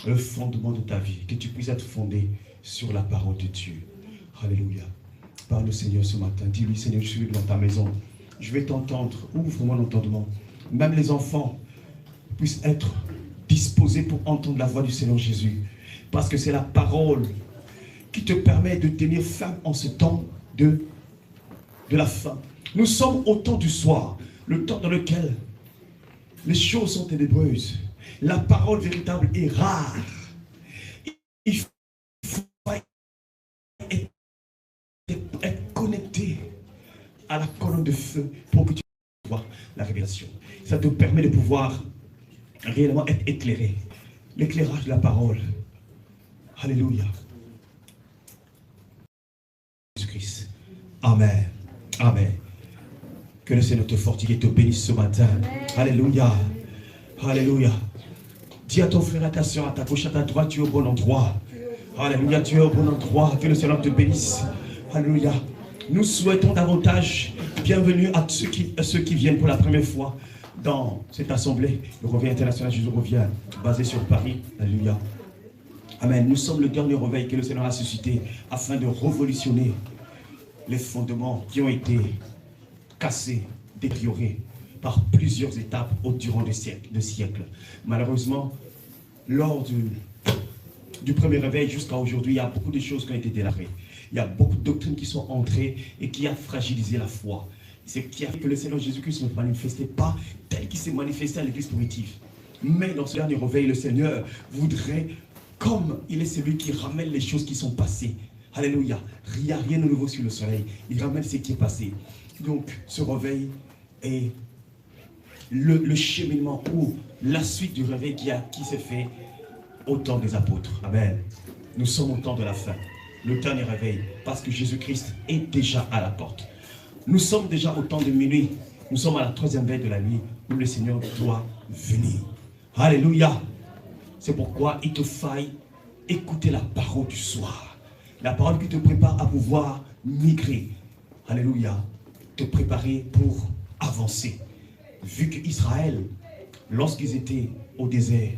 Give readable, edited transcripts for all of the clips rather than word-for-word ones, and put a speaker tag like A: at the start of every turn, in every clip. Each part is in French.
A: le fondement de ta vie, que tu puisses être fondé sur la parole de Dieu. Alléluia. Parle au Seigneur ce matin. Dis-lui, Seigneur, je suis dans ta maison. Je vais t'entendre. Ouvre mon entendement. Même les enfants puissent être disposés pour entendre la voix du Seigneur Jésus. Parce que c'est la parole qui te permet de tenir ferme en ce temps de la fin. Nous sommes au temps du soir, le temps dans lequel les choses sont ténébreuses. La parole véritable est rare. Il faut être connecté à la colonne de feu pour que tu puisses voir la révélation. Ça te permet de pouvoir réellement être éclairé. L'éclairage de la parole. Alléluia. Jésus-Christ. Amen. Amen. Que le Seigneur te fortifie et te bénisse ce matin. Amen. Alléluia. Alléluia. Dis à ton frère, à ta soeur, à ta gauche, à ta droite, tu es au bon endroit. Alléluia, tu es au bon endroit. Que le Seigneur te bénisse. Alléluia. Nous souhaitons davantage bienvenue à ceux qui viennent pour la première fois dans cette assemblée. Le Réveil international Jésus revient, basé sur Paris. Alléluia. Amen. Nous sommes le dernier réveil que le Seigneur a suscité afin de révolutionner les fondements qui ont été cassés, détériorés par plusieurs étapes durant des siècles. Malheureusement, lors du premier réveil jusqu'à aujourd'hui, il y a beaucoup de choses qui ont été délabrées. Il y a beaucoup de doctrines qui sont entrées et qui a fragilisé la foi. C'est ce qui a fait que le Seigneur Jésus-Christ ne se manifestait pas tel qu'il s'est manifesté à l'église primitive. Mais dans ce dernier réveil, le Seigneur voudrait, comme il est celui qui ramène les choses qui sont passées. Alléluia. Il n'y a rien de nouveau sur le soleil. Il ramène ce qui est passé. Donc, ce réveil est le cheminement ou la suite du réveil qui s'est fait au temps des apôtres. Amen. Nous sommes au temps de la fin. Le dernier réveil. Parce que Jésus-Christ est déjà à la porte. Nous sommes déjà au temps de minuit. Nous sommes à la troisième veille de la nuit où le Seigneur doit venir. Alléluia. C'est pourquoi il te faille écouter la parole du soir. La parole qui te prépare à pouvoir migrer. Alléluia. Te préparer pour avancer. Vu qu'Israël, lorsqu'ils étaient au désert,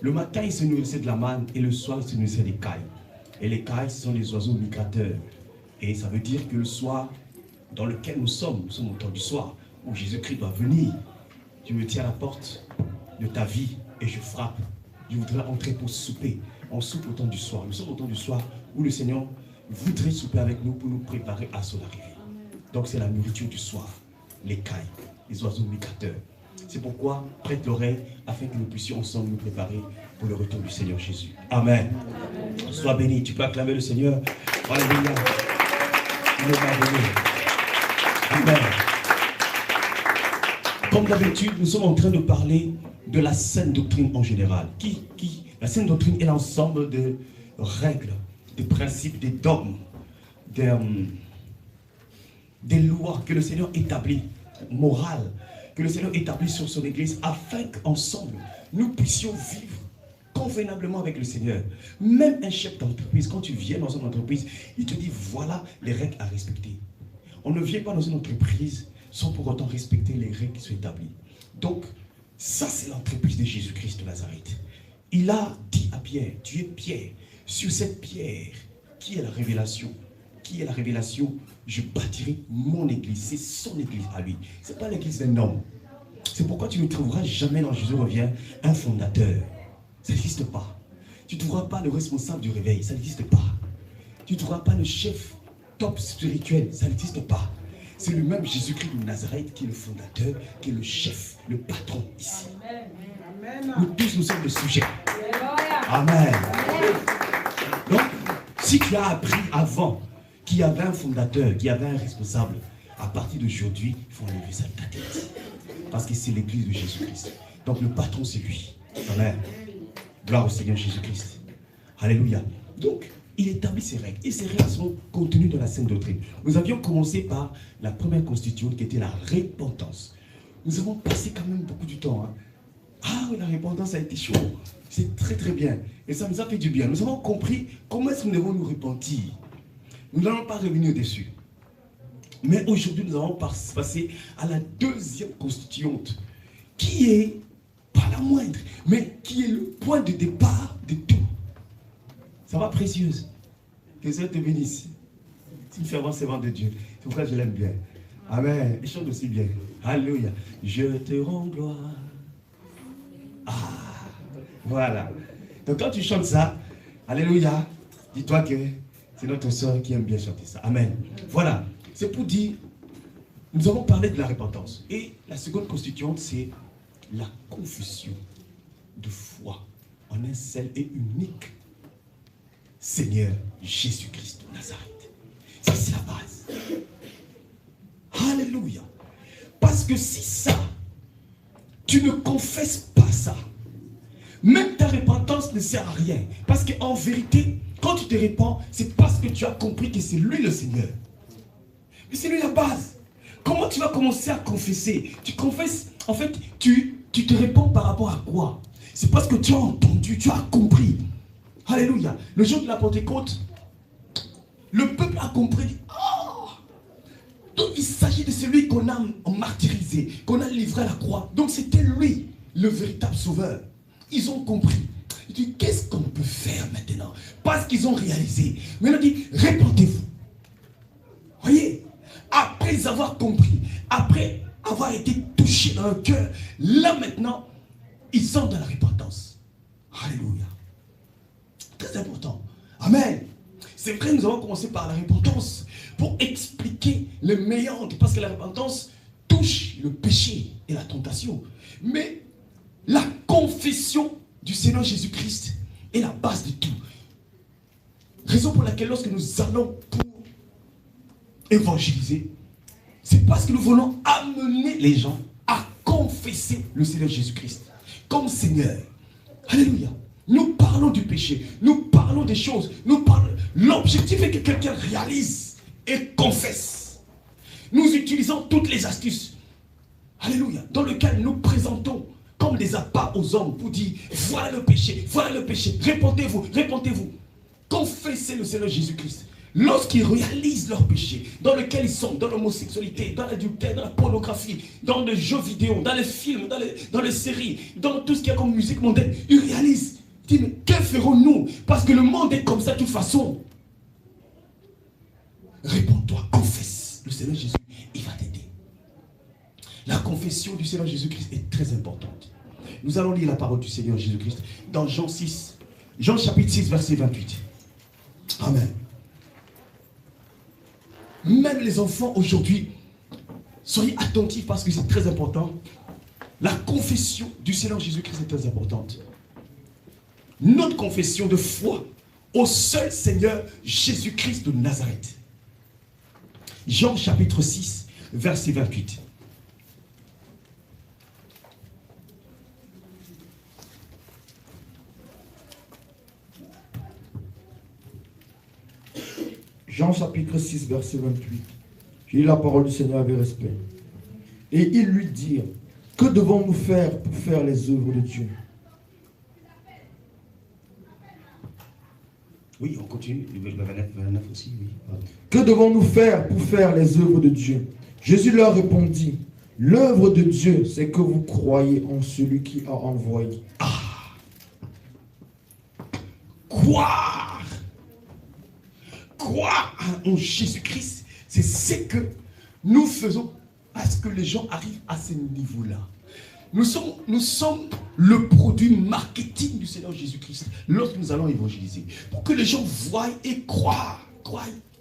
A: le matin ils se nourrissaient de la manne et le soir ils se nourrissaient des cailles. Et les cailles, ce sont les oiseaux migrateurs. Et ça veut dire que le soir dans lequel nous sommes au temps du soir, où Jésus-Christ doit venir. Tu me tiens à la porte de ta vie et je frappe. Je voudrais entrer pour souper. On soupe au temps du soir. Nous sommes au temps du soir où le Seigneur voudrait souper avec nous pour nous préparer à son arrivée. Donc c'est la nourriture du soir. Les cailles, les oiseaux migrateurs. C'est pourquoi prête l'oreille afin que nous puissions ensemble nous préparer pour le retour du Seigneur Jésus. Amen. Amen. Sois béni. Tu peux acclamer le Seigneur. Alléluia. Il est béni. Amen. Comme d'habitude, nous sommes en train de parler de la saine doctrine en général. La saine doctrine est l'ensemble de règles, des principes, des dogmes, des lois que le Seigneur établit, morales, que le Seigneur établit sur son Église, afin qu'ensemble, nous puissions vivre convenablement avec le Seigneur. Même un chef d'entreprise, quand tu viens dans une entreprise, il te dit, voilà les règles à respecter. On ne vient pas dans une entreprise sans pour autant respecter les règles qui sont établies. Donc, ça c'est l'entreprise de Jésus-Christ de Nazareth. Il a dit à Pierre, tu es Pierre, sur cette pierre, qui est la révélation? Qui est la révélation? Je bâtirai mon église, c'est son église à lui. Ce n'est pas l'église d'un homme. C'est pourquoi tu ne trouveras jamais dans Jésus revient un fondateur. Ça n'existe pas. Tu ne trouveras pas le responsable du réveil, ça n'existe pas. Tu ne trouveras pas le chef top spirituel, ça n'existe pas. C'est le même Jésus-Christ de Nazareth qui est le fondateur, qui est le chef, le patron ici. Amen. Nous tous, nous sommes le sujet. Amen. Donc, si tu as appris avant qu'il y avait un fondateur, qu'il y avait un responsable, à partir d'aujourd'hui, il faut enlever ça de ta tête. Parce que c'est l'église de Jésus-Christ. Donc le patron, c'est lui. Amen. Gloire au Seigneur Jésus-Christ. Alléluia. Donc, il établit ses règles. Et ces règles sont contenues dans la saine doctrine. Nous avions commencé par la première constituante qui était la repentance. Nous avons passé quand même beaucoup de temps. Hein. Ah oui, la repentance a été chaud. C'est très très bien. Et ça nous a fait du bien. Nous avons compris comment est-ce que nous devons nous repentir. Nous n'allons pas revenir dessus. Mais aujourd'hui, nous allons passer à la deuxième constituante, qui est par la la moindre, mais qui est le point de départ de tout. Ça va, précieuse? Que le Seigneur te bénisse. C'est une fervente servante de Dieu. C'est pourquoi je l'aime bien. Amen. Il chante aussi bien. Alléluia. Je te rends gloire. Ah, voilà. Donc quand tu chantes ça, alléluia, dis-toi que c'est notre soeur qui aime bien chanter ça. Amen. Voilà. C'est pour dire, nous avons parlé de la repentance. Et la seconde constituante, c'est la confession de foi en un seul et unique Seigneur Jésus-Christ de Nazareth. Ça, c'est la base. Alléluia. Parce que si ça, tu ne confesses pas ça, même ta repentance ne sert à rien. Parce qu'en vérité, quand tu te répands, c'est parce que tu as compris que c'est lui le Seigneur. Mais c'est lui la base. Comment tu vas commencer à confesser? Tu confesses, en fait, tu te répands par rapport à quoi? C'est parce que tu as entendu, tu as compris. Alléluia. Le jour de la Pentecôte, le peuple a compris. Oh! Donc il s'agit de celui qu'on a martyrisé, qu'on a livré à la croix. Donc c'était lui, le véritable sauveur. Ils ont compris. Ils disent, qu'est-ce qu'on peut faire maintenant? Parce qu'ils ont réalisé. Maintenant, il dit, répentez-vous. Voyez? Après avoir compris, après avoir été touchés dans leur cœur, là maintenant, ils sont dans la repentance. Alléluia. Très important. Amen. C'est vrai, nous avons commencé par la repentance pour expliquer le meilleur, parce que la repentance touche le péché et la tentation. Mais la confession du Seigneur Jésus-Christ est la base de tout. Raison pour laquelle lorsque nous allons pour évangéliser, c'est parce que nous voulons amener les gens à confesser le Seigneur Jésus-Christ comme Seigneur. Alléluia. Nous parlons du péché, nous parlons des choses, nous parlons. L'objectif est que quelqu'un réalise et confesse. Nous utilisons toutes les astuces. Alléluia. Dans lequel nous présentons comme des appâts aux hommes pour dire, voilà le péché, répentez-vous, répentez-vous. Confessez le Seigneur Jésus-Christ. Lorsqu'ils réalisent leur péché, dans lequel ils sont, dans l'homosexualité, dans l'adultère, dans la pornographie, dans les jeux vidéo, dans les films, dans les séries, dans tout ce qu'il y a comme musique mondaine, ils réalisent. Ils disent, mais que ferons-nous? Parce que le monde est comme ça de toute façon. Réponds-toi, confesse le Seigneur Jésus, il va t'aider. La confession du Seigneur Jésus-Christ est très importante. Nous allons lire la parole du Seigneur Jésus-Christ dans Jean 6, Jean chapitre 6, verset 28. Amen. Même les enfants aujourd'hui, soyez attentifs parce que c'est très important. La confession du Seigneur Jésus-Christ est très importante. Notre confession de foi au seul Seigneur Jésus-Christ de Nazareth. Jean chapitre 6, verset 28.
B: Jean chapitre 6, verset 28. J'ai lu la parole du Seigneur avec respect. Et ils lui dirent, que devons-nous faire pour faire les œuvres de Dieu?
A: Oui, on continue. Le 29 aussi, oui.
B: Que devons-nous faire pour faire les œuvres de Dieu? Jésus leur répondit, l'œuvre de Dieu, c'est que vous croyez en celui qui a envoyé.
A: Ah! Croire en Jésus-Christ, c'est ce que nous faisons à ce que les gens arrivent à ce niveau-là. Nous sommes le produit marketing du Seigneur Jésus-Christ lorsque nous allons évangéliser. Pour que les gens voient et croient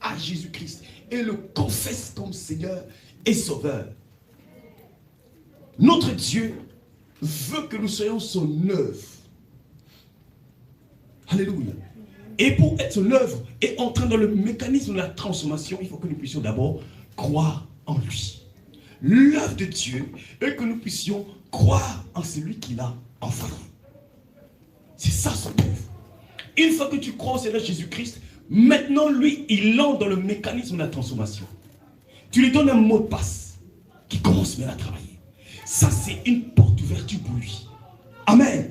A: à Jésus-Christ et le confessent comme Seigneur et Sauveur. Notre Dieu veut que nous soyons son œuvre. Alléluia. Et pour être son œuvre et entrer dans le mécanisme de la transformation, il faut que nous puissions d'abord croire en lui. L'œuvre de Dieu est que nous puissions croire en celui qui l'a envoyé. C'est ça son œuvre. Une fois que tu crois au Seigneur Jésus-Christ, maintenant lui, il entre dans le mécanisme de la transformation. Tu lui donnes un mot de passe qui commence bien à travailler. Ça, c'est une porte ouverte pour lui. Amen.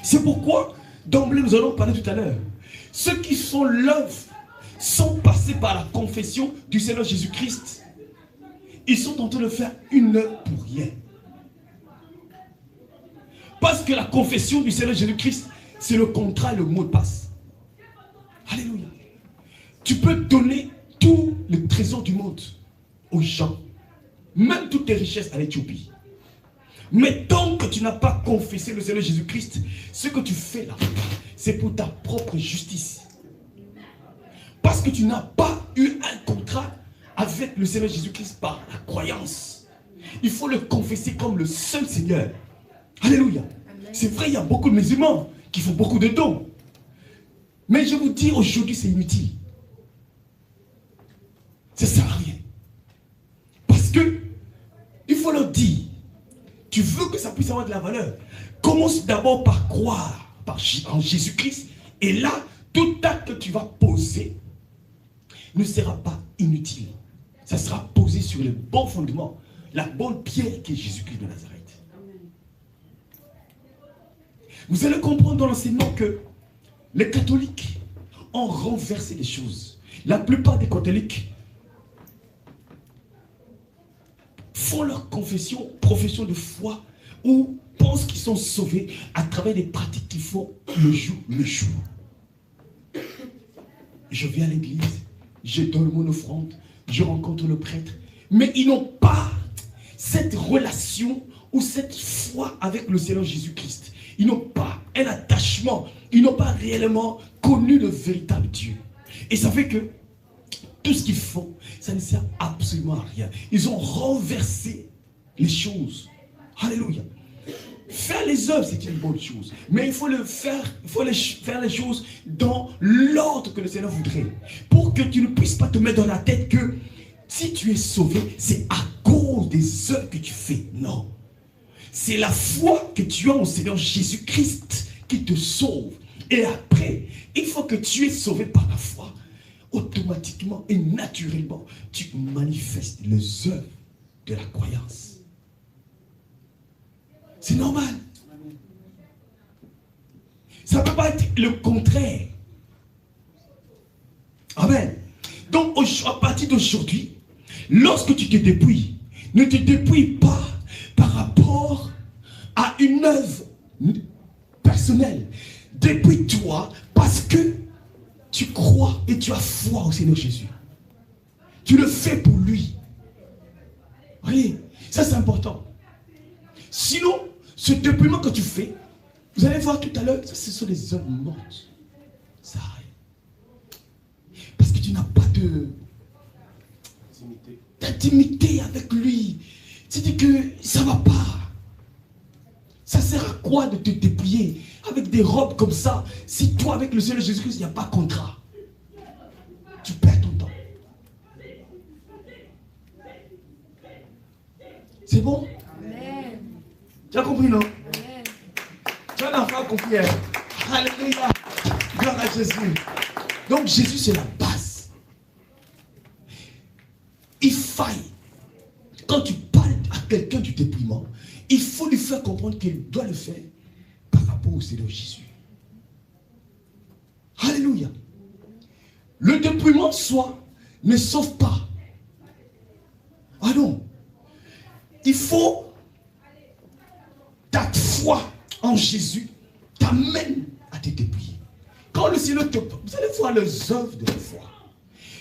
A: C'est pourquoi, d'emblée, nous allons parler tout à l'heure. Ceux qui font l'œuvre sont passés par la confession du Seigneur Jésus-Christ. Ils sont en train de faire une œuvre pour rien. Parce que la confession du Seigneur Jésus-Christ, c'est le contrat et le mot de passe. Alléluia. Tu peux donner tous les trésors du monde aux gens, même toutes tes richesses à l'Éthiopie. Mais tant que tu n'as pas confessé le Seigneur Jésus-Christ, ce que tu fais là, c'est pour ta propre justice. Parce que tu n'as pas eu un contrat avec le Seigneur Jésus-Christ par la croyance. Il faut le confesser comme le seul Seigneur. Alléluia. C'est vrai, il y a beaucoup de musulmans qui font beaucoup de dons. Mais je vous dis, aujourd'hui, c'est inutile. Ça ne sert à rien. Parce que, il faut leur dire, tu veux que ça puisse avoir de la valeur. Commence d'abord par croire en Jésus-Christ. Et là, tout acte que tu vas poser ne sera pas inutile. Ça sera posé sur le bon fondement, la bonne pierre qui est Jésus-Christ de Nazareth. Vous allez comprendre dans l'enseignement que les catholiques ont renversé les choses. La plupart des catholiques font leur profession de foi ou pensent qu'ils sont sauvés à travers des pratiques qu'ils font le jour. Je viens à l'église, je donne mon offrande, je rencontre le prêtre, mais ils n'ont pas cette relation ou cette foi avec le Seigneur Jésus-Christ. Ils n'ont pas un attachement, ils n'ont pas réellement connu le véritable Dieu. Et ça fait que tout ce qu'ils font, ça ne sert absolument à rien. Ils ont renversé les choses. Alléluia. Faire les œuvres, c'est une bonne chose. Mais il faut faire les choses dans l'ordre que le Seigneur voudrait. Pour que tu ne puisses pas te mettre dans la tête que si tu es sauvé, c'est à cause des œuvres que tu fais. Non. C'est la foi que tu as au Seigneur Jésus-Christ qui te sauve. Et après, une fois que tu es sauvé par la foi, automatiquement et naturellement, tu manifestes les œuvres de la croyance. C'est normal. Ça ne peut pas être le contraire. Amen. Donc, à partir d'aujourd'hui, lorsque tu te dépouilles, ne te dépouille pas par rapport à une œuvre personnelle. Dépouille-toi parce que tu crois et tu as foi au Seigneur Jésus. Tu le fais pour lui. Voyez, ça c'est important. Sinon, ce dépouillement que tu fais, vous allez voir tout à l'heure, ce sont des œuvres mortes. Ça arrive. Parce que tu n'as pas d'intimité avec lui. C'est-à-dire que ça ne va pas. Ça sert à quoi de te dépouiller avec des robes comme ça si toi avec le Seigneur Jésus-Christ, il n'y a pas de contrat? Tu perds ton temps. C'est bon? Amen. Tu as compris, non? Amen. Tu as l'enfant compris. Alléluia. Gloire à Jésus. Donc Jésus, c'est la base. Il faille. Quand tu parles à quelqu'un du dépouillement, il faut lui faire comprendre qu'il doit le faire par rapport au Seigneur Jésus. Alléluia. Le dépouillement soit ne sauve pas. Ah non. Il faut ta foi en Jésus t'amène à te dépouiller. Quand le Seigneur te... Vous allez voir les œuvres de la foi.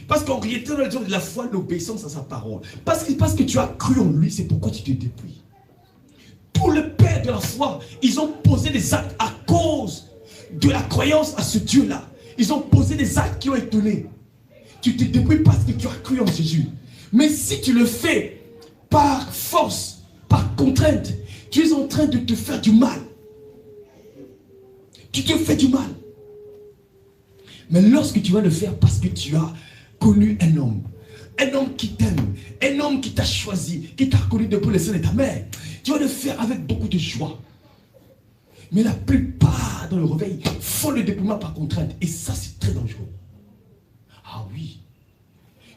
A: Parce qu'en réalité, dans les œuvres de la foi, l'obéissance à sa parole. Parce que tu as cru en lui, c'est pourquoi tu te dépouilles. Pour le Père de la foi, ils ont posé des actes à cause de la croyance à ce Dieu-là. Ils ont posé des actes qui ont étonné. Tu te dépouilles parce que tu as cru en Jésus. Mais si tu le fais par force, par contrainte, tu es en train de te faire du mal. Tu te fais du mal. Mais lorsque tu vas le faire parce que tu as connu un homme qui t'aime, un homme qui t'a choisi, qui t'a connu depuis le sein de ta mère, tu vas le faire avec beaucoup de joie. Mais la plupart dans le réveil font le dépouillement par contrainte. Et ça, c'est très dangereux. Ah oui.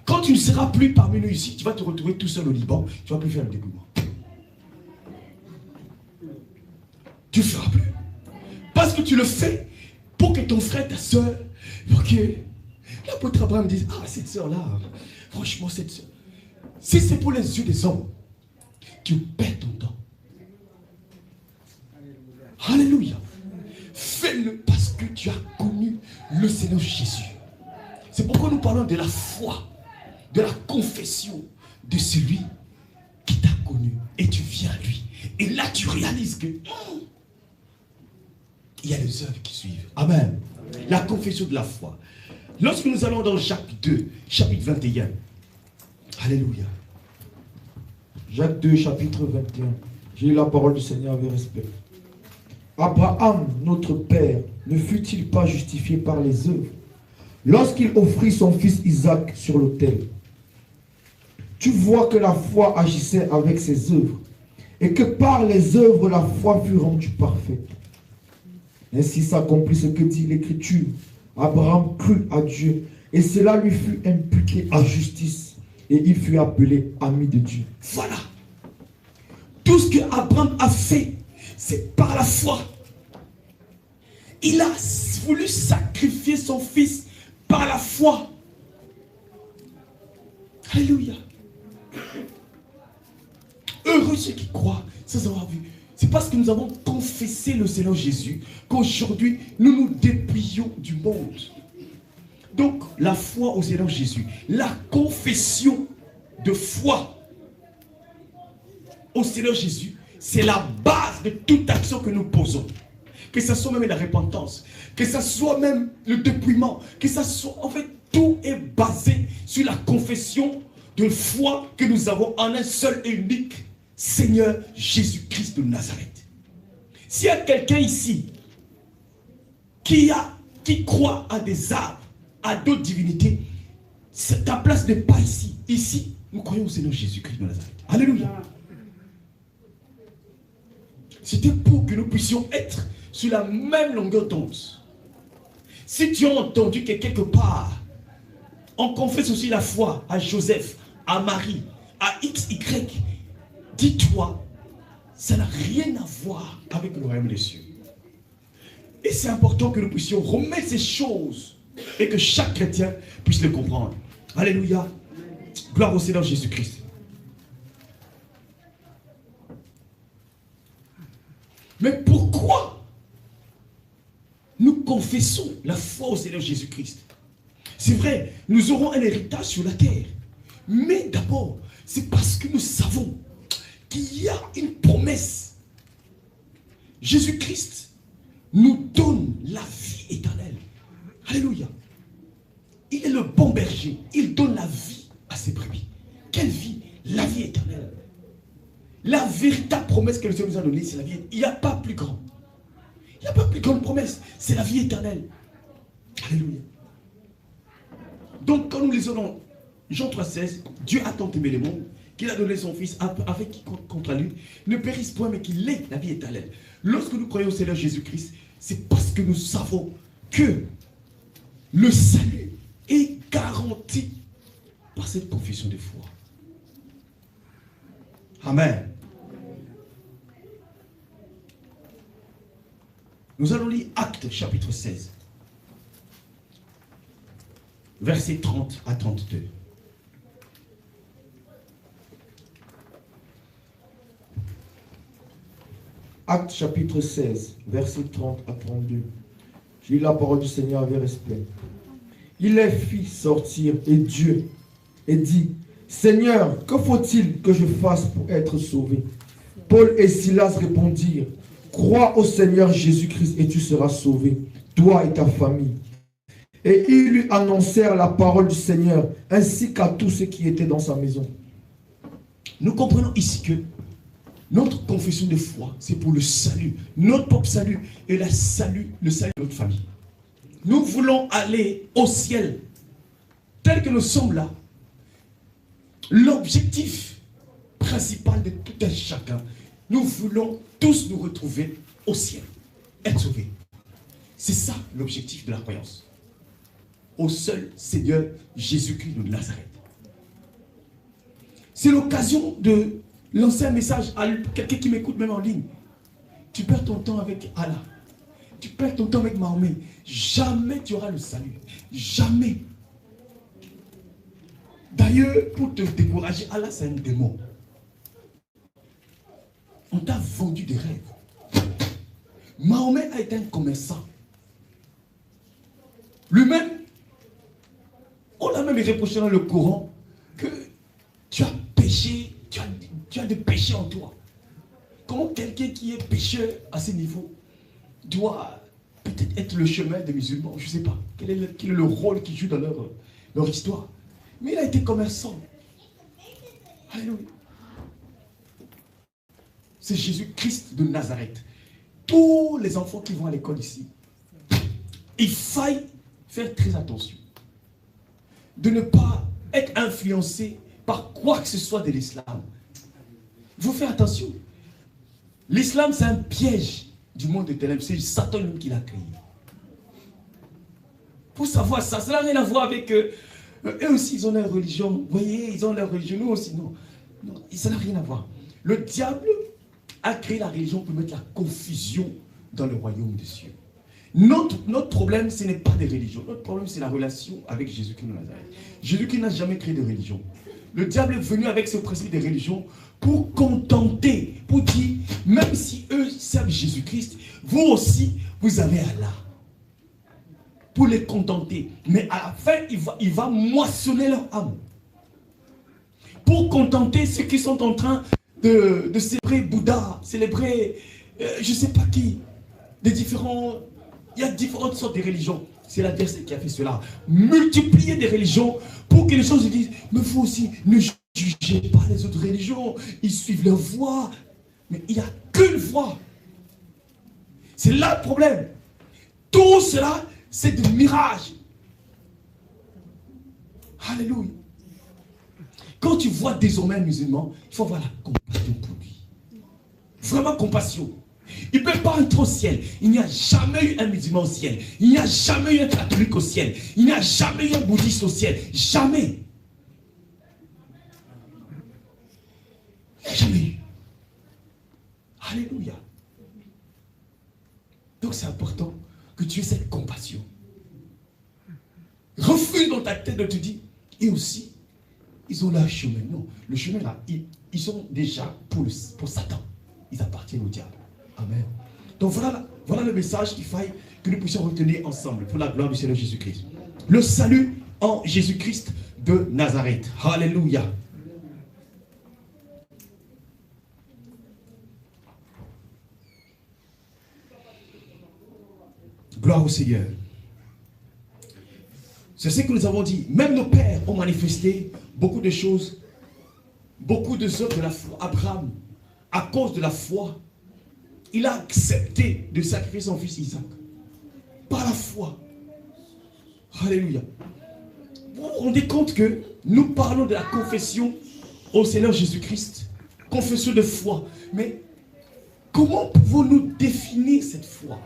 A: Quand tu ne seras plus parmi nous ici, tu vas te retrouver tout seul au Liban, tu ne vas plus faire le dépouillement. Tu ne le feras plus. Parce que tu le fais pour que ton frère, ta soeur, pour que l'apôtre Abraham dise, ah, cette soeur-là, franchement, cette soeur. Si c'est pour les yeux des hommes, tu perds ton temps. Alléluia. Fais-le parce que tu as connu le Seigneur Jésus. C'est pourquoi nous parlons de la foi, de la confession de celui qui t'a connu. Et tu viens à lui. Et là, tu réalises que il y a les œuvres qui suivent. Amen. Amen. La confession de la foi. Lorsque nous allons dans Jacques 2, chapitre 21. Alléluia.
B: Jacques 2, chapitre 21. J'ai lu la parole du Seigneur avec respect. Abraham, notre père, ne fut-il pas justifié par les œuvres lorsqu'il offrit son fils Isaac sur l'autel? Tu vois que la foi agissait avec ses œuvres et que par les œuvres la foi fut rendue parfaite. Ainsi s'accomplit ce que dit l'Écriture. Abraham crut à Dieu et cela lui fut imputé à justice et il fut appelé ami de Dieu.
A: Voilà. Tout ce que Abraham a fait, c'est par la foi. Il a voulu sacrifier son fils par la foi. Alléluia. Heureux ceux qui croient sans avoir vu. C'est parce que nous avons confessé le Seigneur Jésus qu'aujourd'hui nous nous dépouillons du monde. Donc la foi au Seigneur Jésus, la confession de foi au Seigneur Jésus, c'est la base de toute action que nous posons. Que ce soit même la repentance, que ce soit même le dépouillement, que ce soit, en fait, tout est basé sur la confession de foi que nous avons en un seul et unique Seigneur Jésus-Christ de Nazareth. S'il y a quelqu'un ici qui croit à des arbres, à d'autres divinités, ta place n'est pas ici. Ici, nous croyons au Seigneur Jésus-Christ de Nazareth. Alléluia. C'était pour que nous puissions être sur la même longueur d'onde. Si tu as entendu que quelque part, on confesse aussi la foi à Joseph, à Marie, à XY, dis-toi, ça n'a rien à voir avec le royaume des cieux. Et c'est important que nous puissions remettre ces choses et que chaque chrétien puisse le comprendre. Alléluia. Gloire au Seigneur Jésus-Christ. Mais pourquoi nous confessons la foi au Seigneur Jésus-Christ? C'est vrai, nous aurons un héritage sur la terre. Mais d'abord, c'est parce que nous savons qu'il y a une promesse. Jésus-Christ nous donne la vie éternelle. Alléluia. Il est le bon berger. Il donne la vie à ses brebis. Quelle vie? La vie éternelle. La véritable promesse que le Seigneur nous a donnée, c'est la vie. Il n'y a pas plus grand. Il n'y a pas plus grande promesse. C'est la vie éternelle. Alléluia. Donc, quand nous lisons dans Jean 3,16, Dieu a tant aimé le monde qu'il a donné son Fils avec qui contre lui ne périsse point, mais qu'il ait la vie éternelle. Lorsque nous croyons au Seigneur Jésus-Christ, c'est parce que nous savons que le salut est garanti par cette confession de foi. Amen. Nous allons lire Actes chapitre 16, versets 30 à 32.
B: Actes chapitre 16, versets 30 à 32. J'ai lu la parole du Seigneur avec respect. Il les fit sortir et Dieu et dit, Seigneur, que faut-il que je fasse pour être sauvé? Paul et Silas répondirent, crois au Seigneur Jésus-Christ et tu seras sauvé, toi et ta famille. Et ils lui annoncèrent la parole du Seigneur, ainsi qu'à tous ceux qui étaient dans sa maison.
A: Nous comprenons ici que notre confession de foi, c'est pour le salut, notre propre salut et le salut de notre famille. Nous voulons aller au ciel, tel que nous sommes là. L'objectif principal de tout un chacun, nous voulons tous nous retrouver au ciel, être sauvés. C'est ça l'objectif de la croyance. Au seul Seigneur Jésus-Christ de Nazareth. C'est l'occasion de lancer un message à quelqu'un qui m'écoute même en ligne. Tu perds ton temps avec Allah. Tu perds ton temps avec Mahomet. Jamais tu auras le salut. Jamais. D'ailleurs, pour te décourager, Allah c'est un démon. On t'a vendu des rêves. Mahomet a été un commerçant. Lui-même, on l'a même reproché dans le Coran que tu as péché, tu as des péchés en toi. Comment quelqu'un qui est pécheur à ce niveau doit peut-être être le chemin des musulmans? Je ne sais pas. Quel est le rôle qu'ils jouent dans leur histoire? Mais il a été commerçant. Alléluia. C'est Jésus-Christ de Nazareth. Tous les enfants qui vont à l'école ici, il faille faire très attention de ne pas être influencé par quoi que ce soit de l'islam. Il faut faire attention. L'islam, c'est un piège du monde de ténèbres. C'est Satan lui qui l'a créé. Il faut savoir ça. Ça n'a rien à voir avec eux aussi, ils ont leur religion. Vous voyez, ils ont leur religion. Nous aussi, non. Ça n'a rien à voir. Le diable a créé la religion pour mettre la confusion dans le royaume des cieux. Notre problème, ce n'est pas des religions. Notre problème, c'est la relation avec Jésus-Christ de Nazareth. Jésus-Christ n'a jamais créé de religion. Le diable est venu avec ce principe de religion pour contenter, pour dire, même si eux servent Jésus-Christ, vous aussi, vous avez Allah. Pour les contenter. Mais à la fin, il va moissonner leur âme. Pour contenter ceux qui sont en train de célébrer Bouddha, célébrer, je ne sais pas qui, il y a différentes sortes de religions. C'est l'adversaire qui a fait cela. Multiplier des religions pour que les gens se disent, mais vous aussi, ne jugez pas les autres religions. Ils suivent leur voie. Mais il n'y a qu'une voie. C'est là le problème. Tout cela, c'est des mirages. Alléluia. Quand tu vois désormais un musulman, il faut avoir la compassion pour lui. Vraiment compassion. Il ne peut pas être au ciel. Il n'y a jamais eu un musulman au ciel. Il n'y a jamais eu un catholique au ciel. Il n'y a jamais eu un bouddhiste au ciel. Jamais. Il n'y a jamais eu. Alléluia. Donc c'est important que tu aies cette compassion. Refuse dans ta tête de te dire, et aussi, ils ont leur chemin. Non, le chemin là, ils sont déjà pour Satan. Ils appartiennent au diable. Amen. Donc voilà le message qu'il faille que nous puissions retenir ensemble pour la gloire du Seigneur Jésus-Christ. Le salut en Jésus-Christ de Nazareth. Alléluia. Gloire au Seigneur. C'est ce que nous avons dit. Même nos pères ont manifesté beaucoup de choses, beaucoup de œuvres de la foi. Abraham, à cause de la foi, il a accepté de sacrifier son fils Isaac. Par la foi. Alléluia. Vous vous rendez compte que nous parlons de la confession au Seigneur Jésus-Christ. Confession de foi. Mais comment pouvons-nous définir cette foi?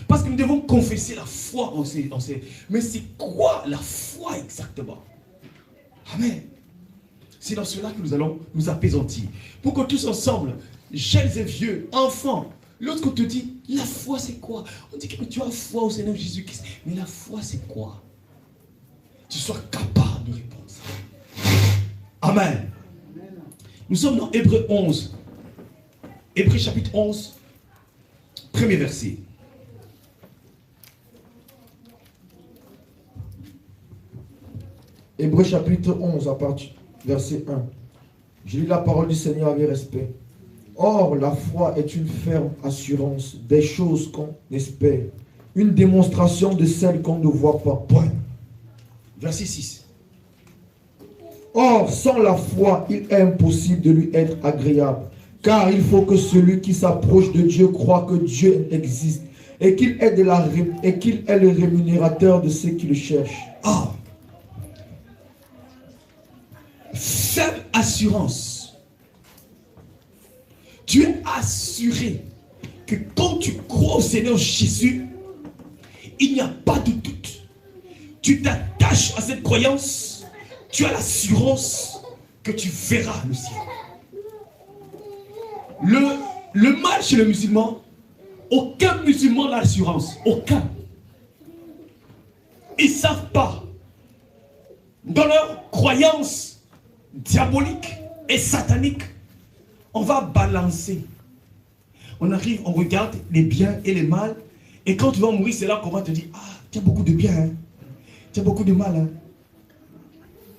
A: Parce que nous devons confesser la foi en ces. Mais c'est quoi la foi exactement? Amen. C'est dans cela que nous allons nous apaisantir. Pour que tous ensemble, jeunes et vieux, enfants, l'autre te dit, la foi c'est quoi? On dit que tu as foi au Seigneur Jésus-Christ. Mais la foi c'est quoi? Tu sois capable de répondre ça. Amen. Nous sommes dans Hébreux 11. Hébreux chapitre 11, premier verset.
B: Hébreux chapitre 11, à partir verset 1. Je lis la parole du Seigneur avec respect. Or, la foi est une ferme assurance des choses qu'on espère, une démonstration de celles qu'on ne voit pas. Point.
A: Verset 6.
B: Or, sans la foi, il est impossible de lui être agréable, car il faut que celui qui s'approche de Dieu croit que Dieu existe et qu'il est le rémunérateur de ceux qui le cherchent.
A: Ah. Ferme assurance. Tu es assuré que quand tu crois au Seigneur Jésus, il n'y a pas de doute. Tu t'attaches à cette croyance, tu as l'assurance que tu verras le ciel. Le mal chez le musulman, aucun musulman n'a l'assurance. Aucun. Ils ne savent pas. Dans leur croyance diabolique et satanique, on va balancer. on arrive, on regarde les biens et les mal. Et quand tu vas mourir, c'est là qu'on va te dire, ah, tu as beaucoup de bien, hein. Tu as beaucoup de mal. Hein.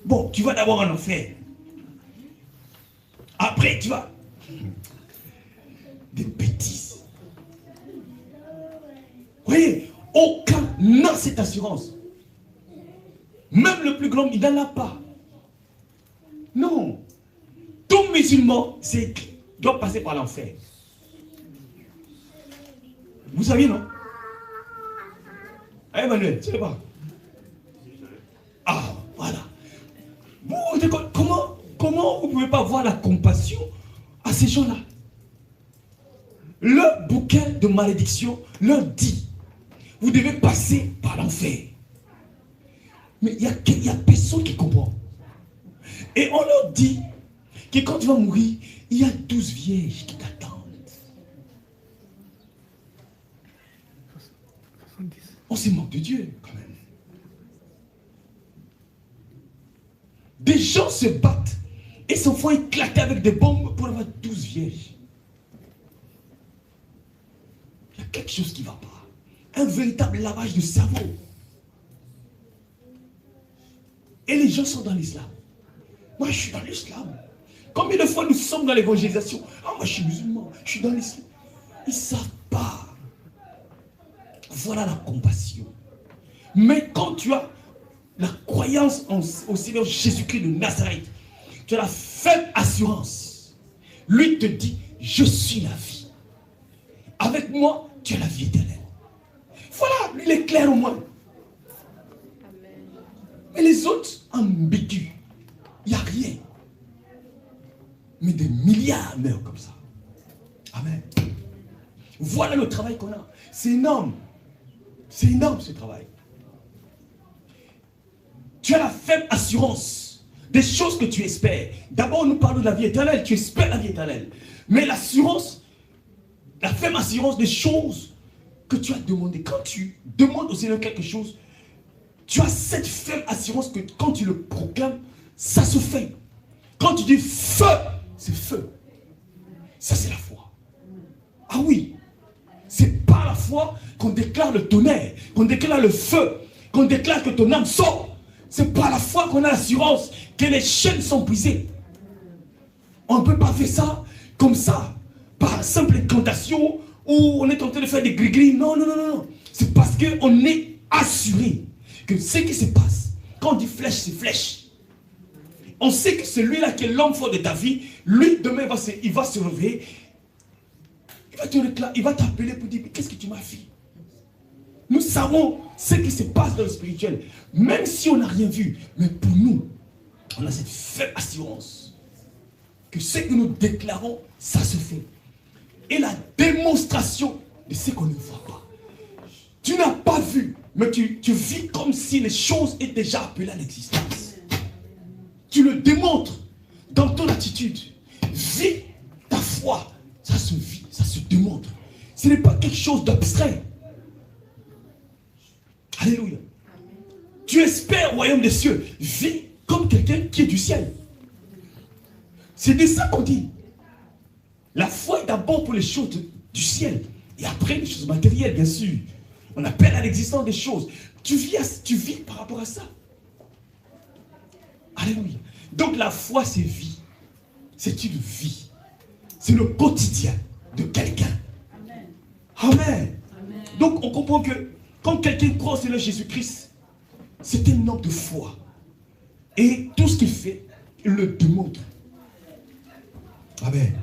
A: Bon, tu vas d'abord en enfer. Après, tu vas... Des bêtises. Vous voyez, aucun n'a cette assurance. Même le plus grand, il n'en a pas. Non. Tout musulman, doit passer par l'enfer. Vous saviez, non? Ah, Emmanuel, tu sais pas? Ah, voilà. Comment vous ne pouvez pas voir la compassion à ces gens-là? Le bouquin de malédiction leur dit, vous devez passer par l'enfer. Mais il y a personne qui comprend. Et on leur dit que quand tu vas mourir, il y a 12 vierges qui t'attendent. On se moque de Dieu quand même. Des gens se battent et se font éclater avec des bombes pour avoir 12 vierges. Il y a quelque chose qui ne va pas. Un véritable lavage de cerveau. Et les gens sont dans l'islam. Moi, je suis dans l'islam. Combien de fois nous sommes dans l'évangélisation? Ah, moi, je suis musulman, je suis dans l'islam. Ils ne savent pas. Voilà la compassion. Mais quand tu as la croyance au Seigneur Jésus-Christ de Nazareth, tu as la faible assurance. Lui te dit, je suis la vie. Avec moi, tu as la vie éternelle. Voilà, lui, il est clair au moins. Mais les autres, ambigus. Il n'y a rien. Mais des milliards meurent comme ça. Amen. Voilà le travail qu'on a. C'est énorme. C'est énorme ce travail. Tu as la faible assurance des choses que tu espères. D'abord, nous parlons de la vie éternelle. Tu espères la vie éternelle. Mais l'assurance, la faible assurance des choses que tu as demandées. Quand tu demandes au Seigneur quelque chose, tu as cette faible assurance que quand tu le proclames, ça se fait. Quand tu dis feu, c'est feu. Ça, c'est la foi. Ah oui. C'est par la foi qu'on déclare le tonnerre, qu'on déclare le feu, qu'on déclare que ton âme sort. C'est par la foi qu'on a l'assurance que les chaînes sont brisées. On ne peut pas faire ça comme ça, par simple incantation, où on est en train de faire des gris-gris. Non, non, non, non. C'est parce qu'on est assuré que ce qui se passe, quand on dit flèche, c'est flèche. On sait que celui-là qui est l'homme fort de ta vie, lui, demain, il va se réveiller. Il va t'appeler pour dire, qu'est-ce que tu m'as fait? Nous savons ce qui se passe dans le spirituel. Même si on n'a rien vu. Mais pour nous, on a cette faible assurance que ce que nous déclarons, ça se fait. Et la démonstration de ce qu'on ne voit pas. Tu n'as pas vu, mais tu vis comme si les choses étaient déjà appelées à l'existence. Tu le démontres dans ton attitude. Vis ta foi. Ça se vit, ça se démontre. Ce n'est pas quelque chose d'abstrait. Alléluia. Tu espères au royaume des cieux. Vis comme quelqu'un qui est du ciel. C'est de ça qu'on dit. La foi est d'abord pour les choses du ciel. Et après les choses matérielles, bien sûr. On appelle à l'existence des choses. Tu vis par rapport à ça. Alléluia. Donc la foi, c'est vie. C'est une vie. C'est le quotidien de quelqu'un. Amen. Amen. Donc on comprend que quand quelqu'un croit au Seigneur Jésus-Christ, c'est un homme de foi. Et tout ce qu'il fait, il le démontre. Amen.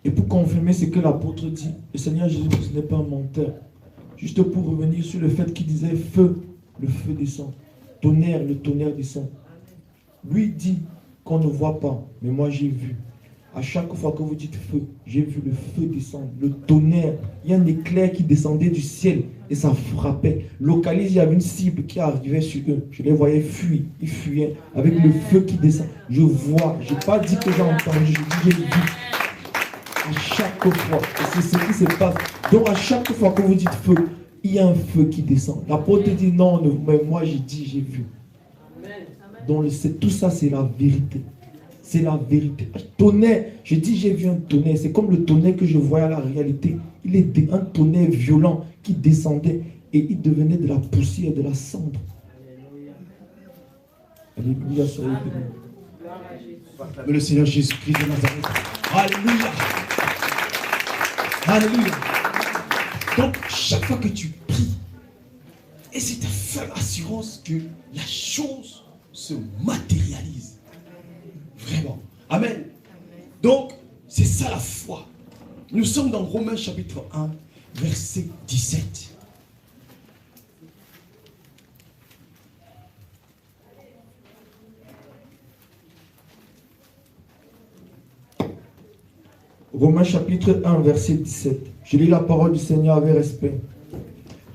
B: Et pour confirmer ce que l'apôtre dit, le Seigneur Jésus-Christ n'est pas un menteur. Juste pour revenir sur le fait qu'il disait feu, le feu descend. Tonnerre, le tonnerre descend. Lui dit qu'on ne voit pas, mais moi j'ai vu. À chaque fois que vous dites feu, j'ai vu le feu descendre, le tonnerre. Il y a un éclair qui descendait du ciel et ça frappait. Localisé, il y avait une cible qui arrivait sur eux. Je les voyais fuir, ils fuyaient avec le feu qui descend. Je vois, je n'ai pas dit que j'ai entendu, je dis j'ai vu. À chaque fois, et c'est ce qui se passe. Donc à chaque fois que vous dites feu, il y a un feu qui descend. L'apôtre dit non, mais moi j'ai dit, j'ai vu. tout ça, c'est la vérité. C'est la vérité. Tonnerre, je dis j'ai vu un tonnerre. C'est comme le tonnerre que je voyais à la réalité. Il était un tonnerre violent qui descendait et il devenait de la poussière, de la cendre. Alléluia, soyez bénis.
A: Mais le Seigneur Jésus-Christ de Nazareth. Alléluia. Alléluia. Donc, chaque fois que tu pries, et c'est ta ferme assurance que la chose se matérialise. Vraiment. Amen. Donc, c'est ça la foi. Nous sommes dans Romains chapitre 1, verset 17.
B: Romains chapitre 1, verset 17. Je lis la parole du Seigneur avec respect.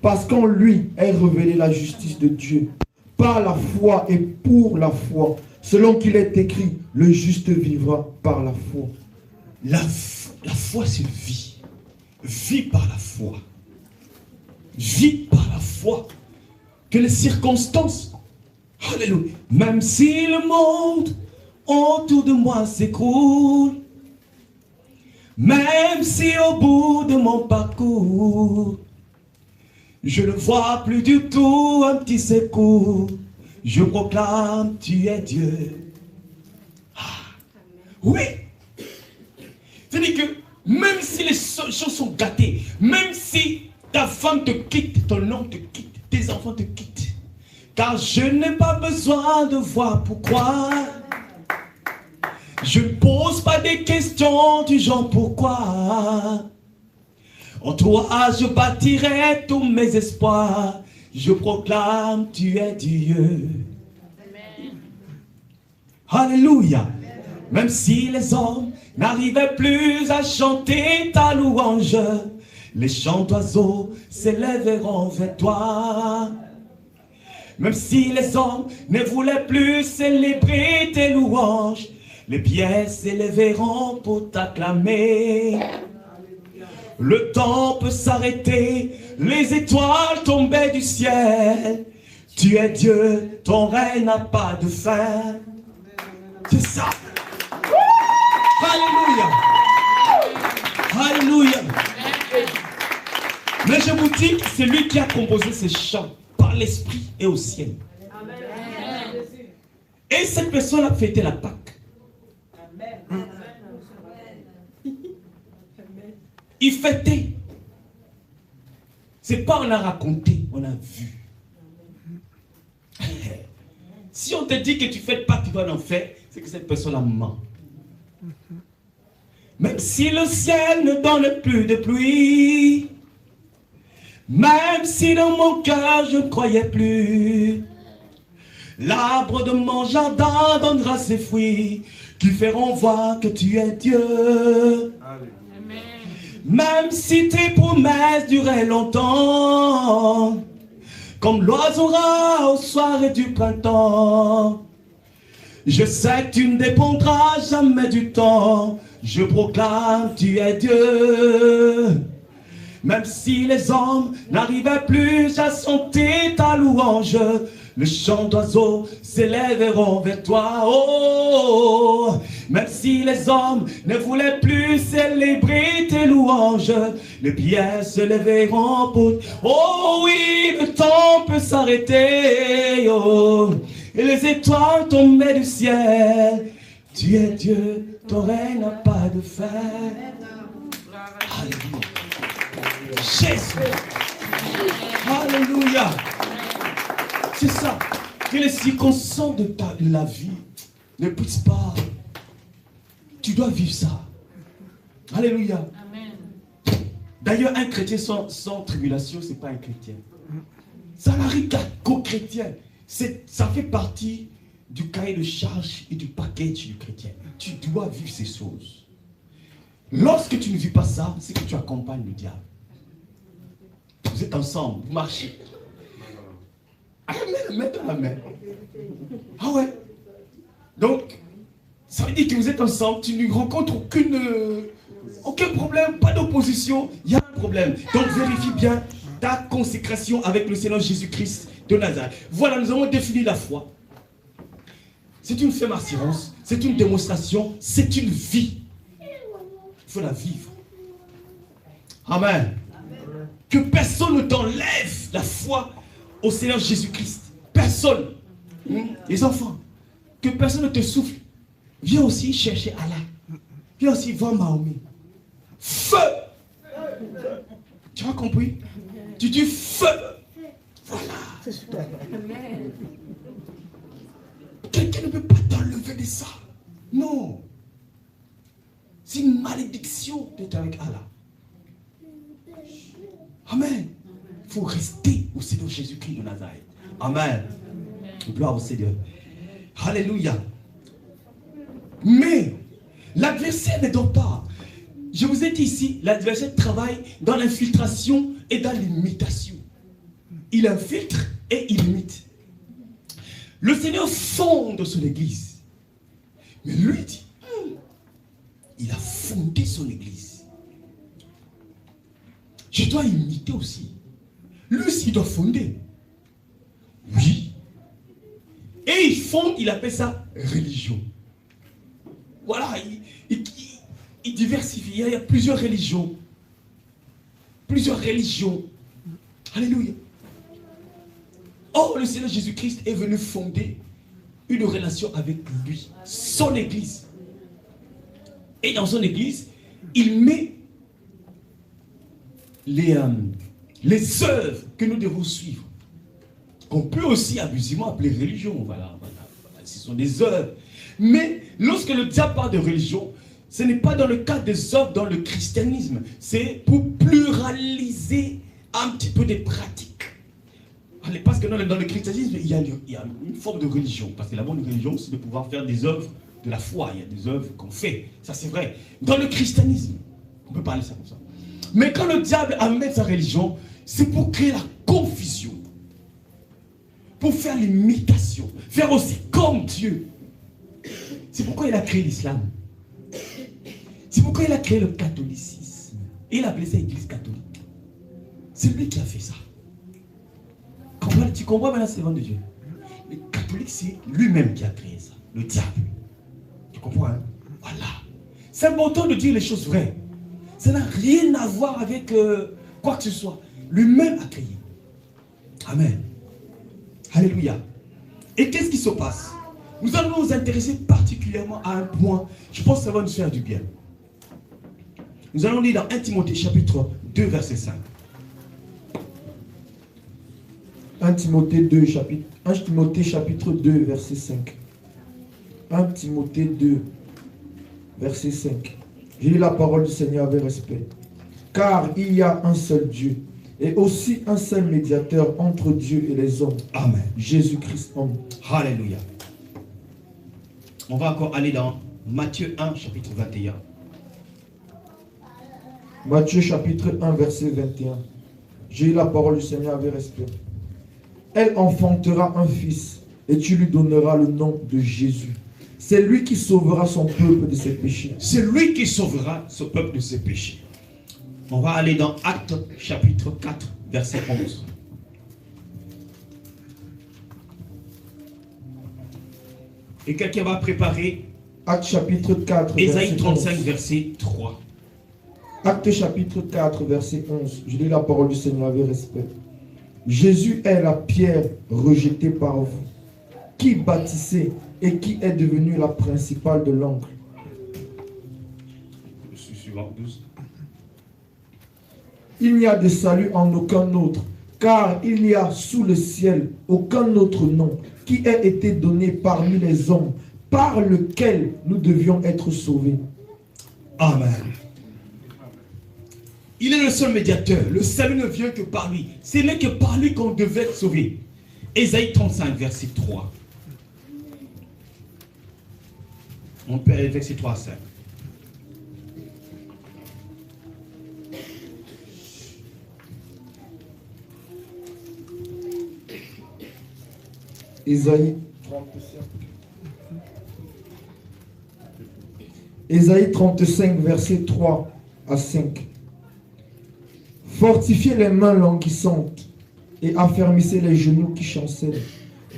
B: Parce qu'en lui est révélée la justice de Dieu, par la foi et pour la foi, selon qu'il est écrit, le juste vivra par la foi.
A: La foi, c'est vie. Vie par la foi. Vie par la foi. Que les circonstances, alléluia, même si le monde autour de moi s'écroule, même si au bout de mon parcours, je ne vois plus du tout un petit secours, je proclame, tu es Dieu. Ah, oui. C'est-à-dire que même si les choses sont gâtées, même si ta femme te quitte, ton homme te quitte, tes enfants te quittent, car je n'ai pas besoin de voir pourquoi. Je ne pose pas des questions du genre pourquoi. En toi je bâtirai tous mes espoirs. Je proclame tu es Dieu. Amen. Alléluia. Amen. Même si les hommes n'arrivaient plus à chanter ta louange, les chants d'oiseaux s'élèveront vers toi. Même si les hommes ne voulaient plus célébrer tes louanges, les pierres s'élèveront pour t'acclamer. Le temps peut s'arrêter, les étoiles tomber du ciel. Tu es Dieu, ton règne n'a pas de fin. C'est ça. Alléluia. Alléluia. Mais je vous dis que c'est lui qui a composé ces chants par l'esprit et au ciel. Et cette personne a fêté la Pâque. Il fêtait. C'est pas on a raconté, on a vu. Si on te dit que tu fêtes pas, tu vas en faire, c'est que cette personne a ment. Même si le ciel ne donne plus de pluie, même si dans mon cœur je ne croyais plus, l'arbre de mon jardin donnera ses fruits qui feront voir que tu es Dieu. Amen. Même si tes promesses duraient longtemps, comme l'oiseau rare au soir du printemps, je sais que tu ne dépendras jamais du temps. Je proclame, tu es Dieu. Même si les hommes n'arrivaient plus à chanter ta louange, les chants d'oiseaux s'élèveront vers toi. Oh, même si les hommes ne voulaient plus célébrer tes louanges, les pierres se lèveront pour... Oh oui, le temps peut s'arrêter. Oh, et les étoiles tomber du ciel. Tu es Dieu, ton règne n'a pas de fin. Alléluia. Jésus. Alléluia. C'est ça. Que les circonstances de la vie ne puissent pas. Tu dois vivre ça. Alléluia. Amen. D'ailleurs, un chrétien sans tribulation, ce n'est pas un chrétien. Ça n'arrive qu'aux chrétiens. Ça fait partie du cahier de charge et du package du chrétien. Tu dois vivre ces choses. Lorsque tu ne vis pas ça, c'est que tu accompagnes le diable. Vous êtes ensemble, vous marchez. Amen, mets dans la main. Ah ouais. Donc, ça veut dire que vous êtes ensemble, tu ne rencontres aucun problème, pas d'opposition, il y a un problème. Donc vérifie bien ta consécration avec le Seigneur Jésus-Christ de Nazareth. Voilà, nous avons défini la foi. C'est une ferme assurance, c'est une démonstration, c'est une vie. Il faut la vivre. Amen. Que personne ne t'enlève la foi au Seigneur Jésus-Christ. Personne. Les enfants, que personne ne te souffle. Viens aussi chercher Allah. Viens aussi voir Mahomet. Feu. Tu as compris? Tu dis feu. Voilà. Quelqu'un ne peut pas t'enlever de ça. Non. C'est une malédiction d'être avec Allah. Amen. Il faut rester au Seigneur Jésus-Christ de Nazareth. Amen. Gloire au Seigneur. Alléluia. Mais l'adversaire ne dort pas. Je vous ai dit ici, l'adversaire travaille dans l'infiltration et dans l'imitation. Il infiltre et il imite. Le Seigneur fonde son église. Mais lui dit, il a fondé son église. Je dois imiter aussi. Lui aussi, il doit fonder. Oui. Et il fonde, il appelle ça religion. Voilà, il diversifie. Il y a plusieurs religions. Plusieurs religions. Alléluia. Or, le Seigneur Jésus-Christ est venu fonder une relation avec lui, son église. Et dans son église, il met les œuvres que nous devons suivre, qu'on peut aussi abusivement appeler religion. Voilà. Ce sont des œuvres. Mais lorsque le diable parle de religion, ce n'est pas dans le cadre des œuvres dans le christianisme. C'est pour pluraliser un petit peu des pratiques. Parce que dans le christianisme, il y a une forme de religion. Parce que la bonne religion, c'est de pouvoir faire des œuvres de la foi. Il y a des œuvres qu'on fait. Ça, c'est vrai. Dans le christianisme, on peut parler ça comme ça. Mais quand le diable amène sa religion, c'est pour créer la confusion. Pour faire l'imitation. Faire aussi comme Dieu. C'est pourquoi il a créé l'islam. C'est pourquoi il a créé le catholicisme. Et il a appelé ça Église catholique. C'est lui qui a fait ça. Tu comprends maintenant, c'est le nom de Dieu. Le catholique, c'est lui-même qui a créé ça. Le diable. Tu comprends, hein? Voilà. C'est important de dire les choses vraies. Ça n'a rien à voir avec quoi que ce soit. Lui-même a créé. Amen. Alléluia. Et qu'est-ce qui se passe? Nous allons nous intéresser particulièrement à un point. Je pense que ça va nous faire du bien. Nous allons lire dans 1 Timothée chapitre 2 verset 5.
B: 1 Timothée chapitre 2 verset 5. 1 Timothée 2 verset 5. J'ai lu la parole du Seigneur avec respect. Car il y a un seul Dieu et aussi un seul médiateur entre Dieu et les hommes.
A: Amen.
B: Jésus-Christ homme.
A: Alléluia. On va encore aller dans Matthieu 1 chapitre 21.
B: Matthieu chapitre 1 verset 21. J'ai eu la parole du Seigneur avec respect. Elle enfantera un fils et tu lui donneras le nom de Jésus. C'est lui qui sauvera son peuple de ses péchés.
A: C'est lui qui sauvera son peuple de ses péchés. On va aller dans Actes chapitre 4 verset 11. Et quelqu'un va préparer
B: Actes chapitre 4
A: Ésaïe
B: verset
A: 35
B: 11.
A: verset 3.
B: Actes chapitre 4 verset 11. Je lis la parole du Seigneur avec respect. Jésus est la pierre rejetée par vous, qui bâtissez et qui est devenue la principale de l'angle.
A: Je suis suivant 12.
B: Il n'y a de salut en aucun autre, car il n'y a sous le ciel aucun autre nom qui ait été donné parmi les hommes, par lequel nous devions être sauvés.
A: Amen. Il est le seul médiateur. Le salut ne vient que par lui. Ce n'est que par lui qu'on devait être sauvé. Ésaïe 35, verset 3. On peut aller verset 3 à 5.
B: Ésaïe 35, verset 3 à 5. Fortifiez les mains languissantes et affermissez les genoux qui chancellent.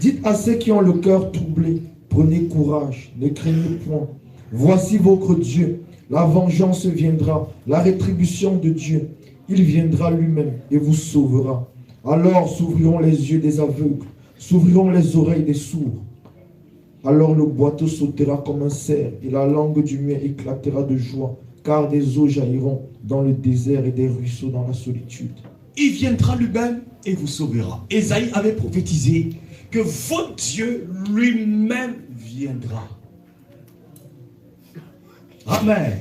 B: Dites à ceux qui ont le cœur troublé, Prenez courage, ne craignez point. Voici votre Dieu. La vengeance viendra, la rétribution de Dieu. Il viendra lui-même et vous sauvera. Alors s'ouvriront les yeux des aveugles, s'ouvriront les oreilles des sourds. Alors le boiteux sautera comme un cerf et la langue du muet éclatera de joie, car des eaux jailliront dans le désert et des ruisseaux dans la solitude.
A: Il viendra lui-même et vous sauvera. Ésaïe avait prophétisé que votre Dieu lui-même viendra. Amen.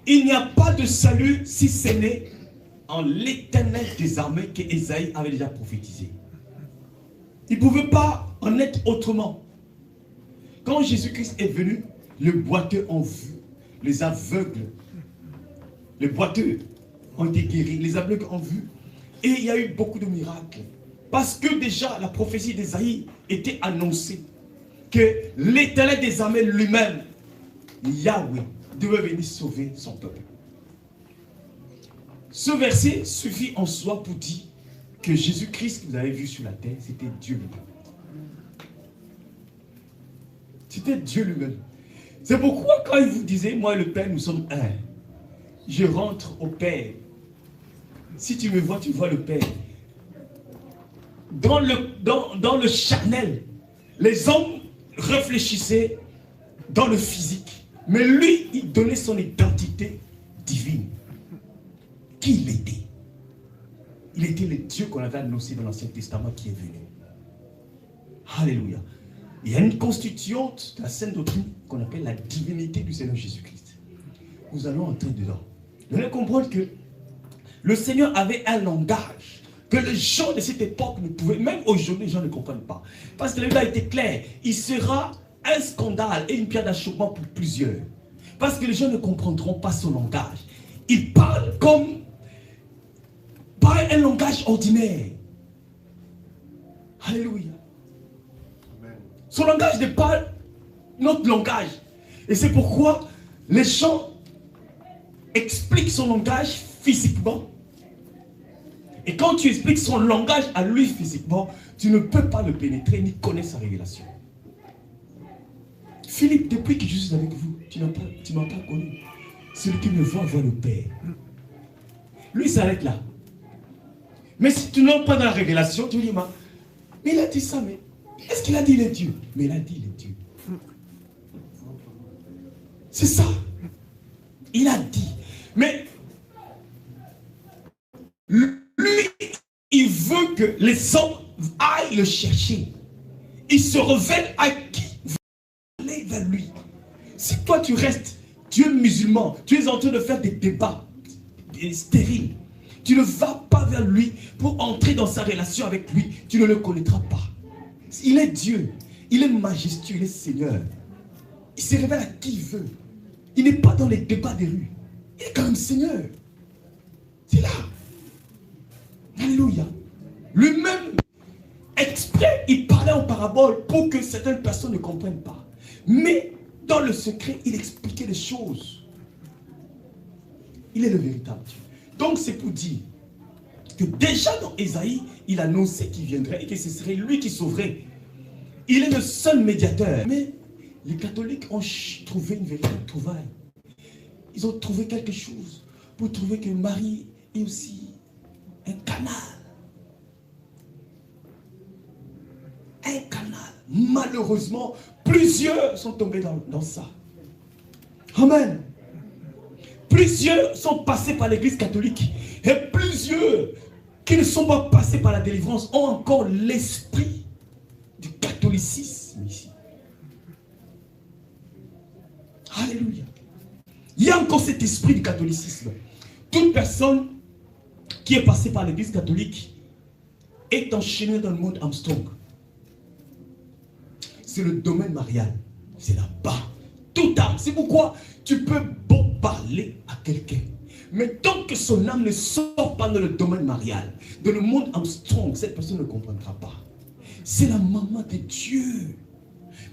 A: Il n'y a pas de salut si ce n'est en l'Éternel des armées que Ésaïe avait déjà prophétisé. Il ne pouvait pas en être autrement. Quand Jésus-Christ est venu, les boiteux ont vu, les aveugles, les boiteux ont été guéris, les aveugles ont vu, et il y a eu beaucoup de miracles. Parce que déjà, la prophétie d'Ésaïe était annoncée, que l'Éternel des armées lui-même, Yahweh, devait venir sauver son peuple. Ce verset suffit en soi pour dire que Jésus-Christ que vous avez vu sur la terre, c'était Dieu lui-même. C'était Dieu lui-même. C'est pourquoi quand il vous disait, moi et le Père, nous sommes un, je rentre au Père. Si tu me vois, tu vois le Père. Dans le charnel, les hommes réfléchissaient dans le physique. Mais lui, il donnait son identité divine. Qui il était? Il était le Dieu qu'on avait annoncé dans l'Ancien Testament qui est venu. Alléluia. Il y a une constituante de la Sainte Doctrine qu'on appelle la divinité du Seigneur Jésus-Christ. Nous allons entrer dedans. Vous allez comprendre que le Seigneur avait un langage que les gens de cette époque ne pouvaient, même aujourd'hui les gens ne comprennent pas. Parce que la Bible a été claire, il sera un scandale et une pierre d'achoppement pour plusieurs. Parce que les gens ne comprendront pas son langage. Il parle comme par un langage ordinaire. Alléluia. Son langage n'est pas notre langage. Et c'est pourquoi les gens expliquent son langage physiquement. Et quand tu expliques son langage à lui physiquement, tu ne peux pas le pénétrer ni connaître sa révélation. Philippe, depuis que je suis avec vous, tu ne m'as pas connu. Celui qui me voit, voit le Père. Lui, il s'arrête là. Mais si tu n'entres pas dans la révélation, tu dis, mais il a dit ça, mais est-ce qu'il a dit il est Dieu? Mais il a dit il est Dieu. C'est ça. Il a dit. Mais lui, il veut que les hommes aillent le chercher. Il se révèle à qui veut aller vers lui. Si toi tu restes Dieu musulman, tu es en train de faire des débats stériles, tu ne vas pas vers lui pour entrer dans sa relation avec lui, tu ne le connaîtras pas. Il est Dieu, il est majestueux, il est Seigneur. Il se révèle à qui il veut. Il n'est pas dans les débats des rues. Il est quand même Seigneur. C'est là. Alléluia. Lui-même, exprès, il parlait en parabole pour que certaines personnes ne comprennent pas. Mais dans le secret, il expliquait les choses. Il est le véritable Dieu. Donc c'est pour dire que déjà dans Ésaïe, il annonçait qu'il viendrait et que ce serait lui qui sauverait. Il est le seul médiateur. Mais les catholiques ont trouvé une véritable trouvaille. Ils ont trouvé quelque chose pour trouver que Marie est aussi un canal. Un canal. Malheureusement, plusieurs sont tombés dans ça. Amen. Plusieurs sont passés par l'église catholique. Et plusieurs qui ne sont pas passés par la délivrance ont encore l'esprit du catholicisme ici. Alléluia. Il y a encore cet esprit du catholicisme. Toute personne qui est passée par l'église catholique est enchaînée dans le monde Armstrong. C'est le domaine marial. C'est là-bas. Toute âme. C'est pourquoi tu peux beau parler à quelqu'un. Mais tant que son âme ne sort pas dans le domaine marial, dans le monde Armstrong, cette personne ne comprendra pas. C'est la maman de Dieu.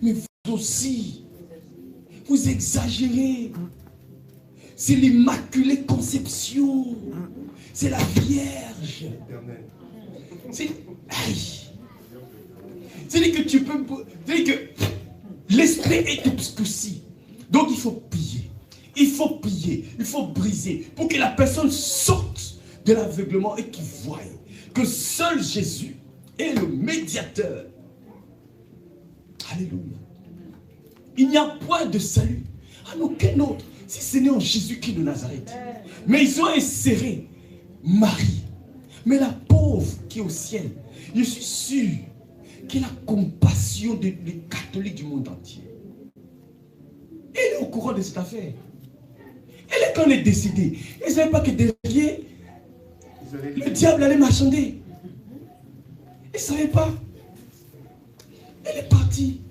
A: Mais vous aussi, vous exagérez. C'est l'Immaculée Conception. C'est la Vierge. C'est... C'est-à-dire que tu peux... C'est-à-dire que L'esprit est obscurci. Donc il faut prier. Il faut prier. Il faut briser pour que la personne sorte de l'aveuglement et qu'il voie que seul Jésus est le médiateur. Alléluia. Il n'y a point de salut en aucun autre, si ce n'est en Jésus-Christ de Nazareth. Mais ils ont inséré Marie. Mais la pauvre qui est au ciel, je suis sûr qu'elle a compassion des catholiques du monde entier. Elle est au courant de cette affaire. Elle est quand elle est décédée. Elle ne savait pas que derrière, le diable allait marchander. Elle ne savait pas. Elle est partie.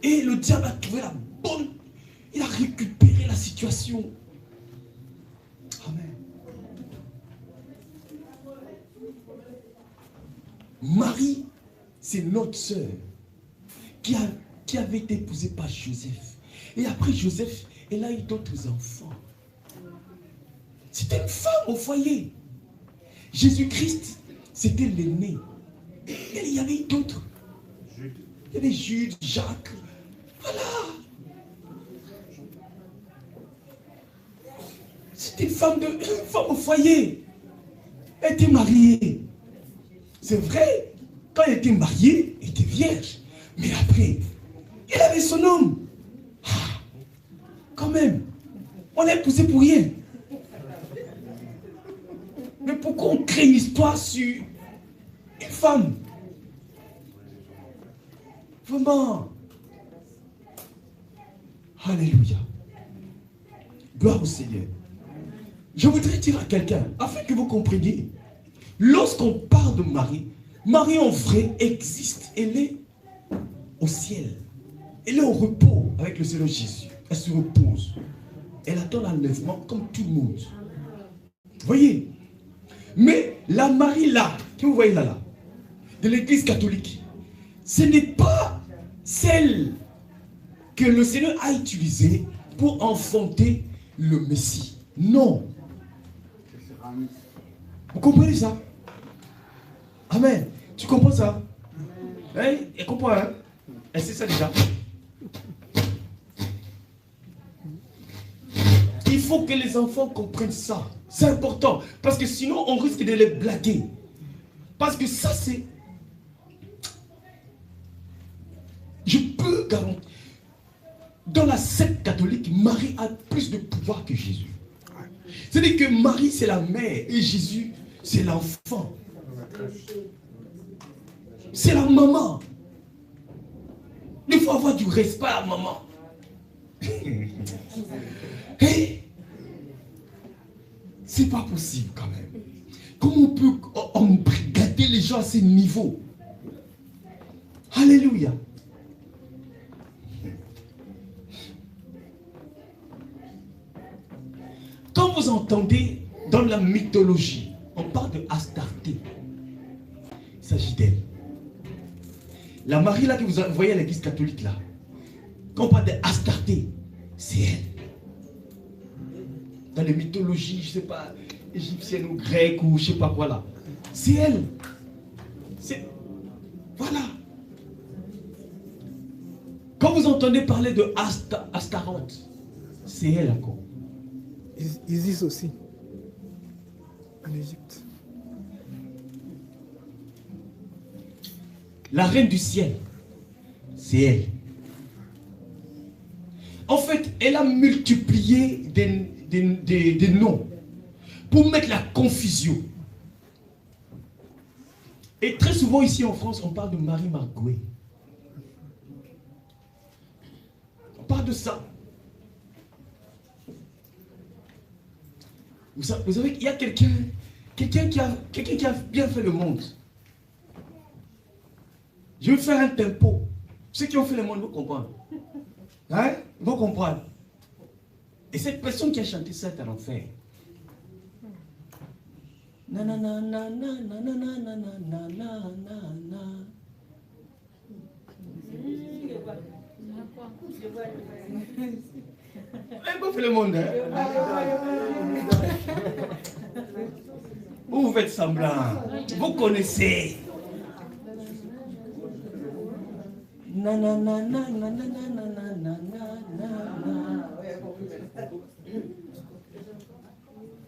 A: Et le diable a trouvé la bonne. Il a récupéré la situation. Amen. Marie, c'est notre sœur qui avait été épousée par Joseph. Et après Joseph, elle a eu d'autres enfants. C'était une femme au foyer. Jésus-Christ, c'était l'aîné. Et il y avait d'autres. Il y avait Jude, Jacques. Voilà. C'était une femme au foyer. Elle était mariée. C'est vrai, quand elle était mariée, elle était vierge. Mais après, elle avait son homme. Ah, quand même, on l'a épousé pour rien. Mais pourquoi on crée une histoire sur une femme? Vraiment. Alléluia. Gloire au Seigneur. Je voudrais dire à quelqu'un, afin que vous compreniez, lorsqu'on parle de Marie, Marie en vrai existe. Elle est au ciel. Elle est au repos avec le Seigneur Jésus. Elle se repose. Elle attend l'enlèvement comme tout le monde. Vous voyez? Mais la Marie là, que vous voyez là, de l'église catholique, ce n'est pas celle que le Seigneur a utilisée pour enfanter le Messie. Non. Vous comprenez ça? Amen. Tu comprends ça? Hein? Elle comprend, hein? Elle sait ça déjà. Il faut que les enfants comprennent ça. C'est important. Parce que sinon, on risque de les blaguer. Parce que ça, c'est... Je peux garantir. Dans la secte catholique, Marie a plus de pouvoir que Jésus. C'est-à-dire que Marie, c'est la mère et Jésus, c'est l'enfant. C'est la maman. Il faut avoir du respect à la maman. Hey, c'est pas possible quand même. Comment on peut embrigader les gens à ce niveau? Alléluia. Quand vous entendez dans la mythologie, on parle de Astarté. Il s'agit d'elle. La Marie là que vous voyez à l'église catholique là, quand on parle de Astarté, c'est elle. Dans les mythologies, je ne sais pas, égyptiennes ou grecques ou je ne sais pas quoi là. C'est elle. C'est... Voilà. Quand vous entendez parler de Astaroth, c'est elle encore.
C: Isis aussi, en Égypte.
A: La reine du ciel, c'est elle. En fait, elle a multiplié des noms pour mettre la confusion. Et très souvent ici en France, on parle de Marie Margouet. On parle de ça. Vous savez qu'il y a quelqu'un qui a bien fait le monde. Je vais faire un tempo. Ceux qui ont fait le monde vont comprendre. Hein? Ils vont comprendre. Et cette personne qui a chanté ça est à l'enfer. Elle va faire le monde. Hein? Vous faites semblant. Vous connaissez.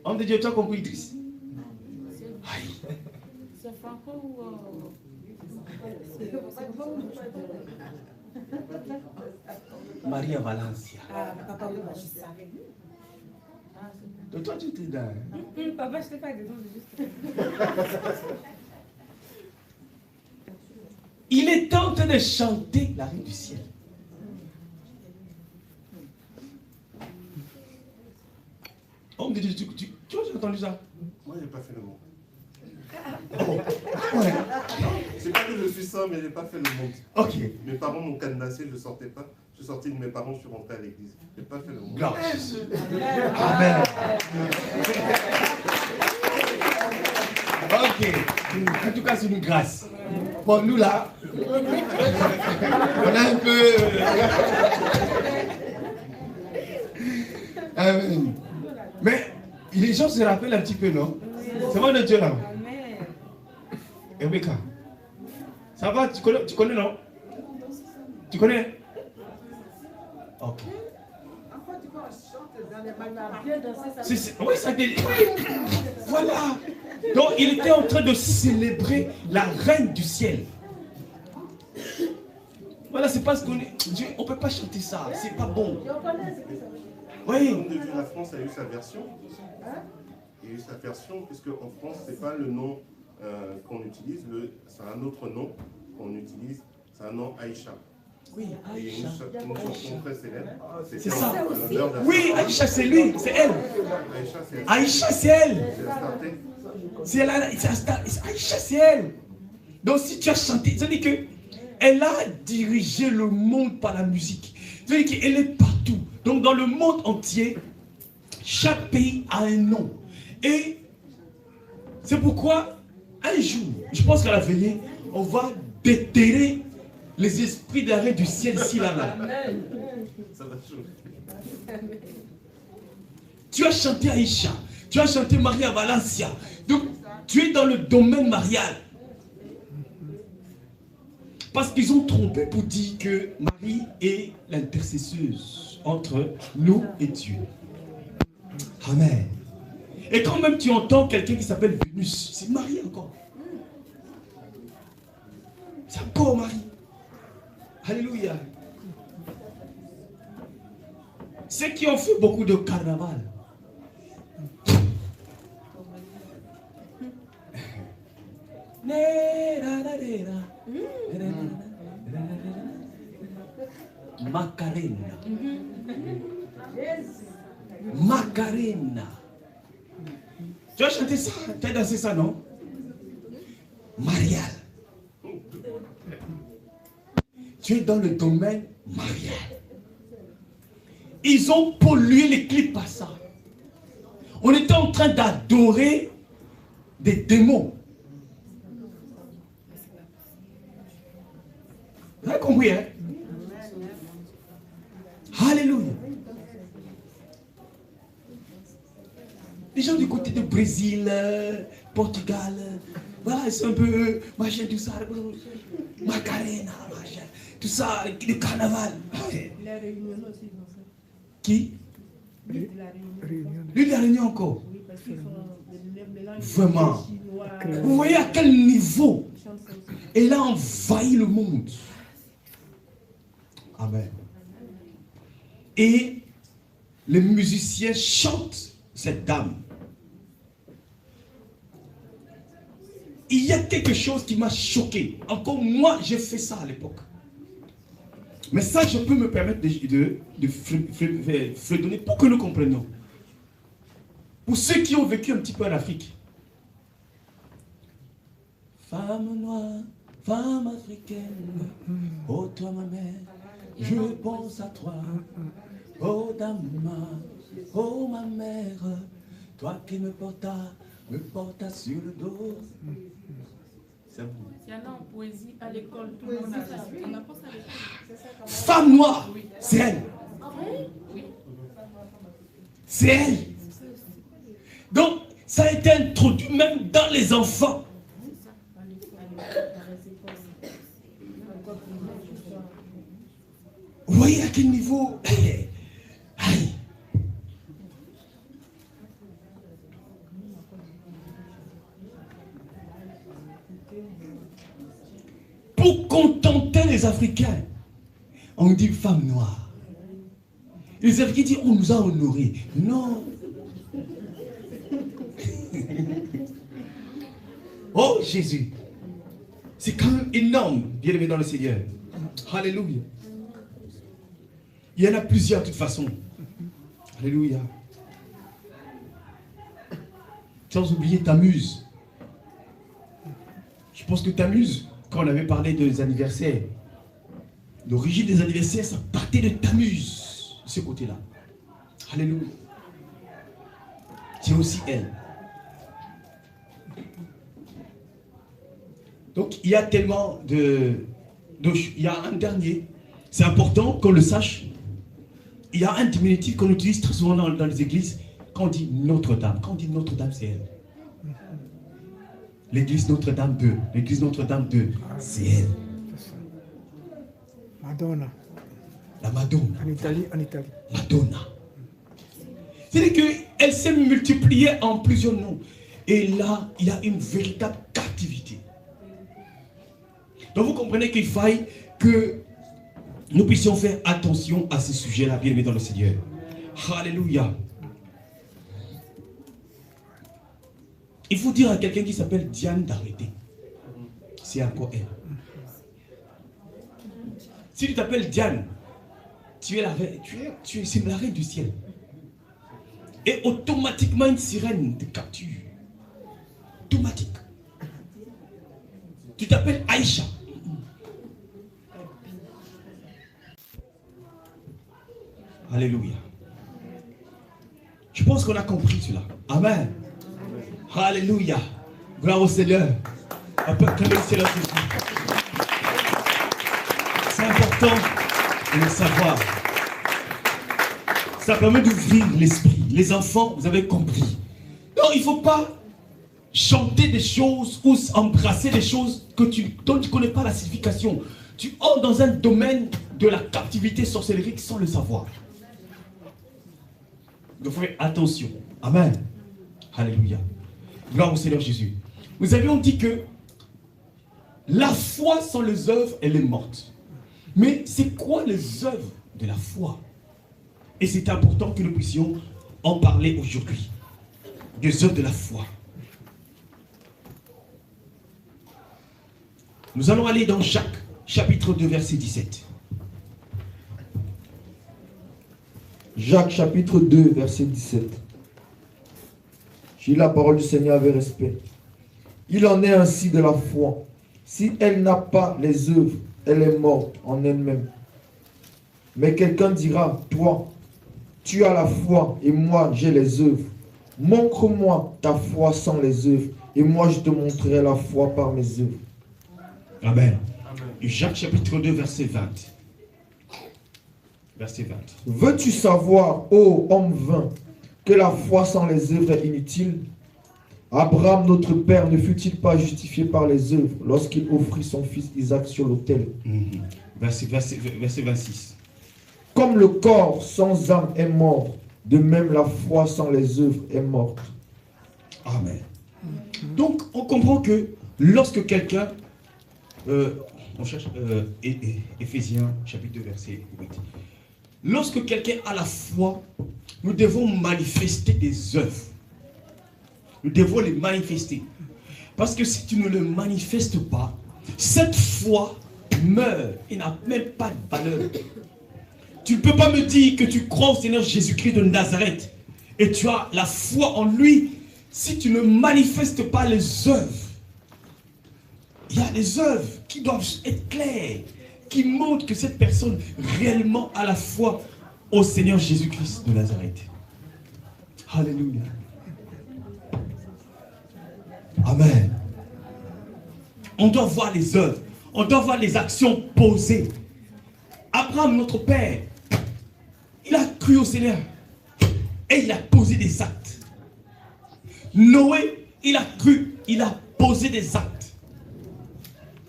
A: Homme de Dieu, tu as compris, Idriss?
D: C'est franco ou...
A: Maria Valencia.
D: Ah, papa, oui, je sais.
A: Donc toi, tu étais là.
D: Papa, je ne sais pas des noms, juste...
A: Il est en train de chanter la reine du ciel. Homme de Dieu, tu as entendu ça?
E: Moi, je n'ai pas fait le monde.
A: Ouais.
E: C'est pas que je suis ça, mais je n'ai pas fait le monde.
A: Ok.
E: Mes parents m'ont cadenassé, je ne sortais pas. Je suis sorti de mes parents, je suis rentré à l'église. Je n'ai pas fait le monde.
A: Gloire à Jésus. Amen. Ok. En tout cas, c'est une grâce. Bon, nous là, on a un peu... mais les gens se rappellent un petit peu, non? C'est moi de Dieu là. Rebecca, ça va? Tu connais, non? Tu connais? Ok. Oui, ça dit. Voilà. Donc, il était en train de célébrer la reine du ciel. Voilà, c'est parce qu'on est. Dieu, on ne peut pas chanter ça. C'est pas bon. Oui.
E: La France a eu sa version. Il y a eu sa version, puisque en France, ce n'est pas le nom qu'on utilise, c'est un autre nom qu'on utilise, c'est un nom Aïcha.
A: Oui,
E: et il y a une chanson très célèbre.
A: C'est ça. Oui, Aïcha, c'est lui, c'est elle. Aïcha, c'est elle. C'est elle. Aïcha, c'est elle. Donc si tu as chanté, ça veut dire qu'elle a dirigé le monde par la musique. Ça veut dire qu'elle est partout. Donc dans le monde entier, chaque pays a un nom. Et c'est pourquoi, un jour, je pense qu'à la veillée, on va déterrer les esprits d'arrêt du ciel ici, là. Tu as chanté Aïcha, tu as chanté Maria Valencia. Donc, tu es dans le domaine marial. Parce qu'ils ont trompé pour dire que Marie est l'intercesseuse entre nous et Dieu. Amen. Et quand même tu entends quelqu'un qui s'appelle Vénus, c'est Marie encore. C'est encore Marie. Alléluia. Ceux qui ont fait beaucoup de carnaval. Macarena. Macarena. Tu as chanté ça? Tu as dansé ça, non? Marial. Tu es dans le domaine marial. Ils ont pollué les clips par ça. On était en train d'adorer des démons. Vous avez compris, hein? Alléluia. Les gens du côté du Brésil, Portugal, voilà, c'est un peu, machin, tout ça, Macarena, machin, tout ça, le carnaval.
D: La Réunion aussi, dans ça.
A: Qui?
D: Lui de la Réunion.
A: Lui de la Réunion encore.
D: Oui, parce qu'ils font le mélange
A: Vraiment.
D: chinois.
A: Vous voyez à quel niveau elle a envahi le monde. Amen. Et les musiciens chantent cette dame. Il y a quelque chose qui m'a choqué. Encore moi, j'ai fait ça à l'époque. Mais ça, je peux me permettre de fredonner pour que nous comprenions. Pour ceux qui ont vécu un petit peu en Afrique. Femme noire, femme africaine, oh toi ma mère, je pense à toi. Oh Dama, oh ma mère, toi qui me portas sur le dos. C'est vous.
D: Il y en a en poésie à l'école, tout le monde a ça. On apprend ça à l'école.
A: Femme noire, c'est elle. C'est elle. Donc, ça a été introduit même dans les enfants. Vous voyez à quel niveau? Aïe. Pour contenter les Africains, on dit femme noire. Les Africains disent on nous a honorés. Non. Oh Jésus. C'est quand même énorme, bien aimé dans le Seigneur. Alléluia. Il y en a plusieurs de toute façon. Alléluia. Sans oublier Tammuz. Je pense que Tammuz, quand on avait parlé des anniversaires, l'origine des anniversaires, ça partait de Tammuz, de ce côté-là. Alléluia. C'est aussi elle. Donc il y a tellement de... Donc il y a un dernier. C'est important qu'on le sache. Il y a un diminutif qu'on utilise très souvent dans les églises. Quand on dit Notre-Dame. Quand on dit Notre-Dame, c'est elle. L'église Notre-Dame 2. L'église Notre-Dame 2, c'est elle.
C: Madonna.
A: La Madonna.
C: En Italie, en Italie.
A: Madonna. C'est-à-dire qu'elle s'est multipliée en plusieurs noms. Et là, il y a une véritable captivité. Donc vous comprenez qu'il faille que nous puissions faire attention à ces sujets-là, bien aimés dans le Seigneur. Alléluia. Il faut dire à quelqu'un qui s'appelle Diane d'arrêter. C'est encore elle. Si tu t'appelles Diane, tu es la reine, c'est la reine du ciel. Et automatiquement une sirène te capture. Automatique. Tu t'appelles Aïcha. Alléluia. Je pense qu'on a compris cela. Amen. Alléluia. Gloire au Seigneur. C'est important de le savoir. Ça permet d'ouvrir l'esprit. Les enfants, vous avez compris. Non, il ne faut pas chanter des choses ou embrasser des choses dont tu ne connais pas la signification. Tu entres dans un domaine de la captivité sorcellerie sans le savoir. Donc, faites attention. Amen. Alléluia. Gloire au Seigneur Jésus. Nous avions dit que la foi sans les œuvres, elle est morte. Mais c'est quoi les œuvres de la foi? Et c'est important que nous puissions en parler aujourd'hui. Des œuvres de la foi. Nous allons aller dans Jacques, chapitre 2, verset 17.
B: Jacques chapitre 2, verset 17. J'ai la parole du Seigneur avec respect. Il en est ainsi de la foi. Si elle n'a pas les œuvres, elle est morte en elle-même. Mais quelqu'un dira, toi, tu as la foi et moi j'ai les œuvres. Montre-moi ta foi sans les œuvres et moi je te montrerai la foi par mes œuvres.
A: Amen. Jacques chapitre 2, verset 20. Verset 20.
B: Veux-tu savoir, ô homme vain, que la foi sans les œuvres est inutile? Abraham, notre père, ne fut-il pas justifié par les œuvres lorsqu'il offrit son fils Isaac sur l'autel?
A: Verset 26.
B: Comme le corps sans âme est mort, de même la foi sans les œuvres est morte.
A: Amen. Donc, on comprend que lorsque quelqu'un... on cherche Éphésiens chapitre 2, verset 8. Lorsque quelqu'un a la foi, nous devons manifester des œuvres. Nous devons les manifester. Parce que si tu ne le manifestes pas, cette foi meurt et n'a même pas de valeur. Tu ne peux pas me dire que tu crois au Seigneur Jésus-Christ de Nazareth et tu as la foi en lui si tu ne manifestes pas les œuvres. Il y a des œuvres qui doivent être claires, qui montrent que cette personne réellement a la foi au Seigneur Jésus-Christ de Nazareth. Alléluia. Amen. On doit voir les œuvres, on doit voir les actions posées. Abraham, notre père, il a cru au Seigneur et il a posé des actes. Noé, il a cru, il a posé des actes.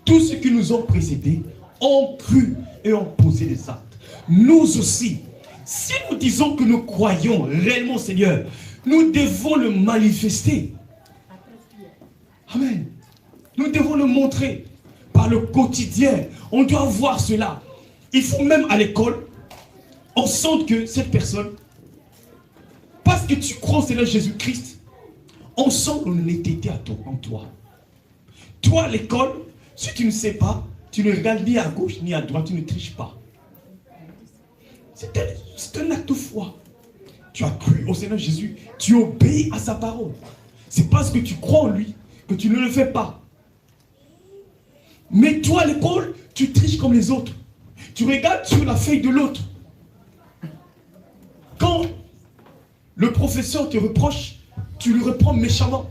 A: Tous ceux qui nous ont précédés ont cru et ont posé des actes. nous aussi, si nous disons que nous croyons réellement au Seigneur, nous devons le manifester. Amen. Nous devons le montrer par le quotidien. On doit voir cela. Il faut même à l'école, on sente que cette personne, parce que tu crois au Seigneur Jésus-Christ, on sent l'honnêteté en toi. Toi, à l'école, si tu ne sais pas, tu ne regardes ni à gauche ni à droite, tu ne triches pas. C'est un acte de foi. Tu as cru au Seigneur Jésus, tu obéis à sa parole. C'est parce que tu crois en lui que tu ne le fais pas. Mais toi, à l'école, tu triches comme les autres. Tu regardes sur la feuille de l'autre. Quand le professeur te reproche, tu lui reprends méchamment.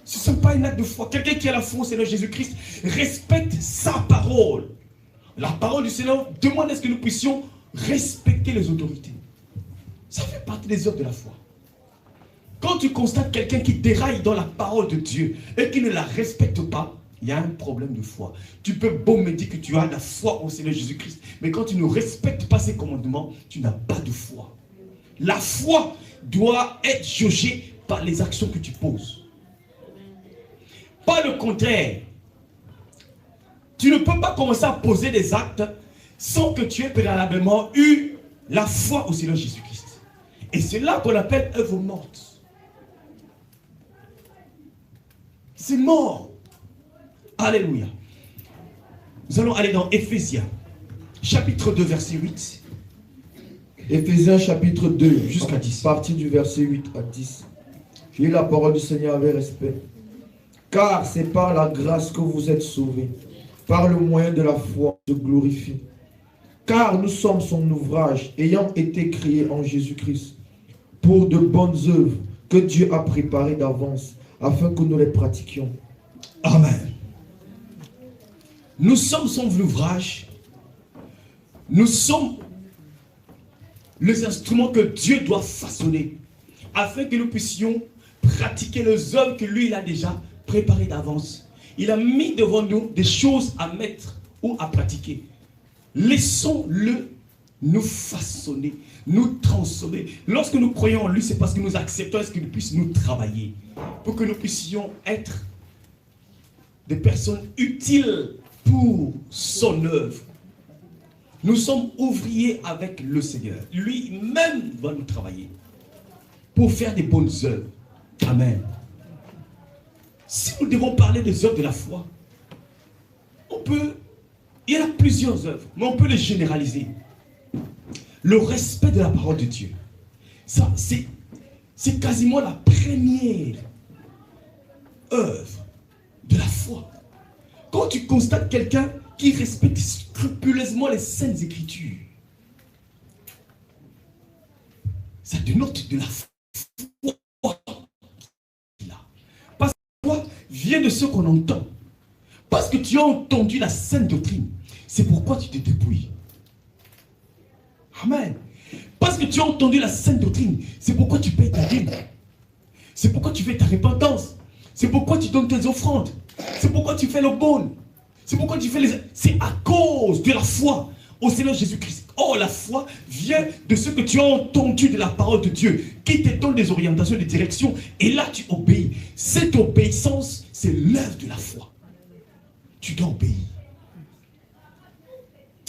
A: Ce n'est pas un acte de foi. Quelqu'un qui a la foi au Seigneur Jésus-Christ respecte sa parole. La parole du Seigneur demande à ce que nous puissions respecter les autorités. Ça fait partie des œuvres de la foi. Quand tu constates quelqu'un qui déraille dans la parole de Dieu et qui ne la respecte pas, il y a un problème de foi. Tu peux beau me dire que tu as la foi au Seigneur Jésus-Christ, mais quand tu ne respectes pas ses commandements, tu n'as pas de foi. La foi doit être jaugée par les actions que tu poses. Pas le contraire. Tu ne peux pas commencer à poser des actes sans que tu aies préalablement eu la foi au Seigneur Jésus-Christ. Et c'est là qu'on appelle œuvre morte. C'est mort. Alléluia. Nous allons aller dans Éphésiens, chapitre 2, verset 8.
B: Éphésiens chapitre 2,
A: Jusqu'à 10.
B: à partir du verset 8 à 10. J'ai la parole du Seigneur avec respect. Car c'est par la grâce que vous êtes sauvés, par le moyen de la foi, se glorifie. Car nous sommes son ouvrage, ayant été créés en Jésus-Christ, pour de bonnes œuvres que Dieu a préparées d'avance, afin que nous les pratiquions.
A: Amen. Nous sommes son ouvrage. Nous sommes les instruments que Dieu doit façonner, afin que nous puissions pratiquer les œuvres que lui, il a déjà préparées d'avance. Il a mis devant nous des choses à mettre ou à pratiquer. Laissons-le nous façonner, nous transformer. Lorsque nous croyons en lui, c'est parce que nous acceptons ce qu'il puisse nous travailler, pour que nous puissions être des personnes utiles pour son œuvre. Nous sommes ouvriers avec le Seigneur. Lui-même va nous travailler pour faire des bonnes œuvres. Amen. Si nous devons parler des œuvres de la foi, il y en a plusieurs œuvres, mais on peut les généraliser. Le respect de la parole de Dieu. Ça, c'est quasiment la première œuvre de la foi. Quand tu constates quelqu'un qui respecte scrupuleusement les saintes écritures, ça dénote de la foi. Parce que la foi vient de ce qu'on entend. Parce que tu as entendu la sainte doctrine. C'est pourquoi tu te dépouilles. Amen. Parce que tu as entendu la sainte doctrine. C'est pourquoi tu payes ta dîme. C'est pourquoi tu fais ta repentance. C'est pourquoi tu donnes tes offrandes. C'est pourquoi tu fais l'aumône. C'est pourquoi tu fais les... C'est à cause de la foi au Seigneur Jésus-Christ. Oh, la foi vient de ce que tu as entendu de la parole de Dieu, qui te donne des orientations, des directions. Et là, tu obéis. Cette obéissance, c'est l'œuvre de la foi. Tu dois obéir.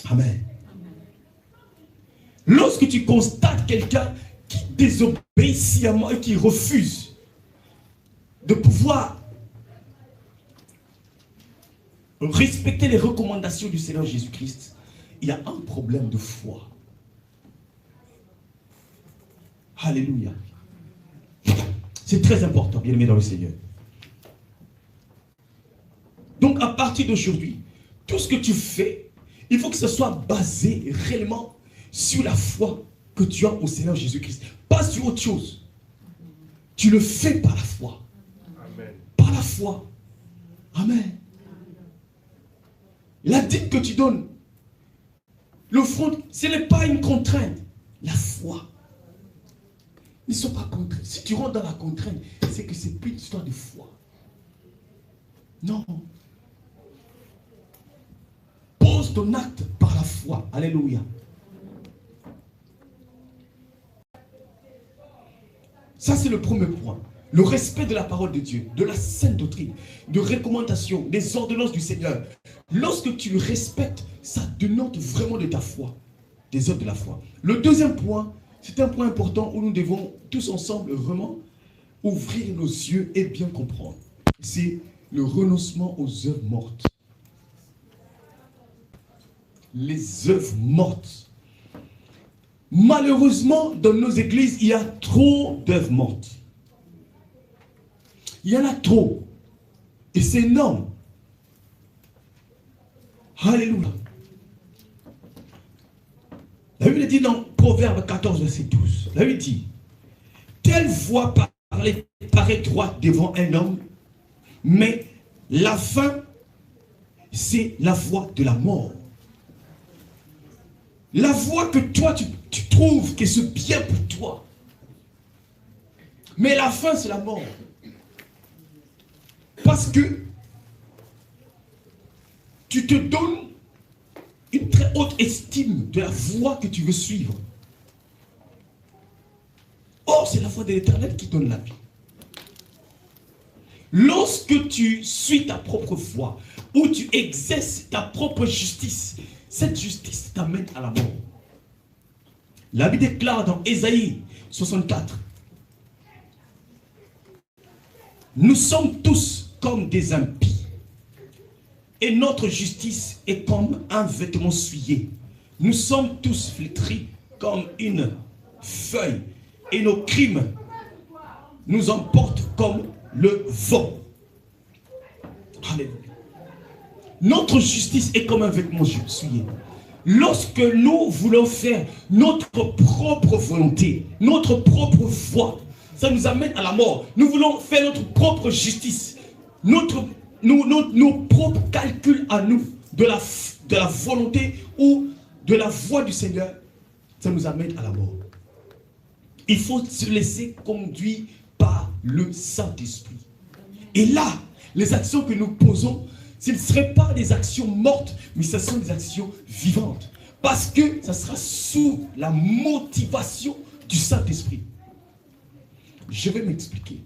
A: Amen. Lorsque tu constates quelqu'un qui désobéit sciemment et qui refuse de pouvoir respecter les recommandations du Seigneur Jésus-Christ, il y a un problème de foi. Alléluia. C'est très important, bien aimé dans le Seigneur. Donc, à partir d'aujourd'hui, tout ce que tu fais, il faut que ce soit basé réellement sur la foi que tu as au Seigneur Jésus-Christ. Pas sur autre chose. Tu le fais par la foi. Amen. Par la foi. Amen. La dîme que tu donnes, l'offrande, ce n'est pas une contrainte. La foi. Ils ne sont pas contraints. Si tu rentres dans la contrainte, c'est que c'est plus une histoire de foi. Non. Pose ton acte par la foi. Alléluia. Ça, c'est le premier point. Le respect de la parole de Dieu, de la sainte doctrine, de recommandation, des ordonnances du Seigneur. Lorsque tu le respectes, ça dénote vraiment de ta foi, des œuvres de la foi. Le deuxième point, c'est un point important où nous devons tous ensemble vraiment ouvrir nos yeux et bien comprendre. C'est le renoncement aux œuvres mortes. Les œuvres mortes. Malheureusement, dans nos églises, il y a trop d'œuvres mortes. Il y en a trop. Et c'est énorme. Alléluia. La Bible dit dans Proverbe 14, verset 12. La Bible dit, telle voix paraît droite devant un homme, mais la fin, c'est la voie de la mort. La voie que toi, tu trouves que c'est bien pour toi. Mais la fin, c'est la mort. Parce que tu te donnes une très haute estime de la voie que tu veux suivre. Or, c'est la voie de l'Éternel qui donne la vie. Lorsque tu suis ta propre voie, ou tu exerces ta propre justice, cette justice t'amène à la mort. La Bible déclare dans Ésaïe 64, nous sommes tous comme des impies, et notre justice est comme un vêtement souillé. Nous sommes tous flétris comme une feuille, et nos crimes nous emportent comme le vent. Alléluia. Notre justice est comme un vêtement souillé. Lorsque nous voulons faire notre propre volonté, notre propre voie, ça nous amène à la mort. Nous voulons faire notre propre justice, nos propres calculs à nous de la volonté ou de la voie du Seigneur, ça nous amène à la mort. Il faut se laisser conduire par le Saint-Esprit. Et là, les actions que nous posons, ce ne seraient pas des actions mortes, mais ce sont des actions vivantes. Parce que ça sera sous la motivation du Saint-Esprit. Je vais m'expliquer.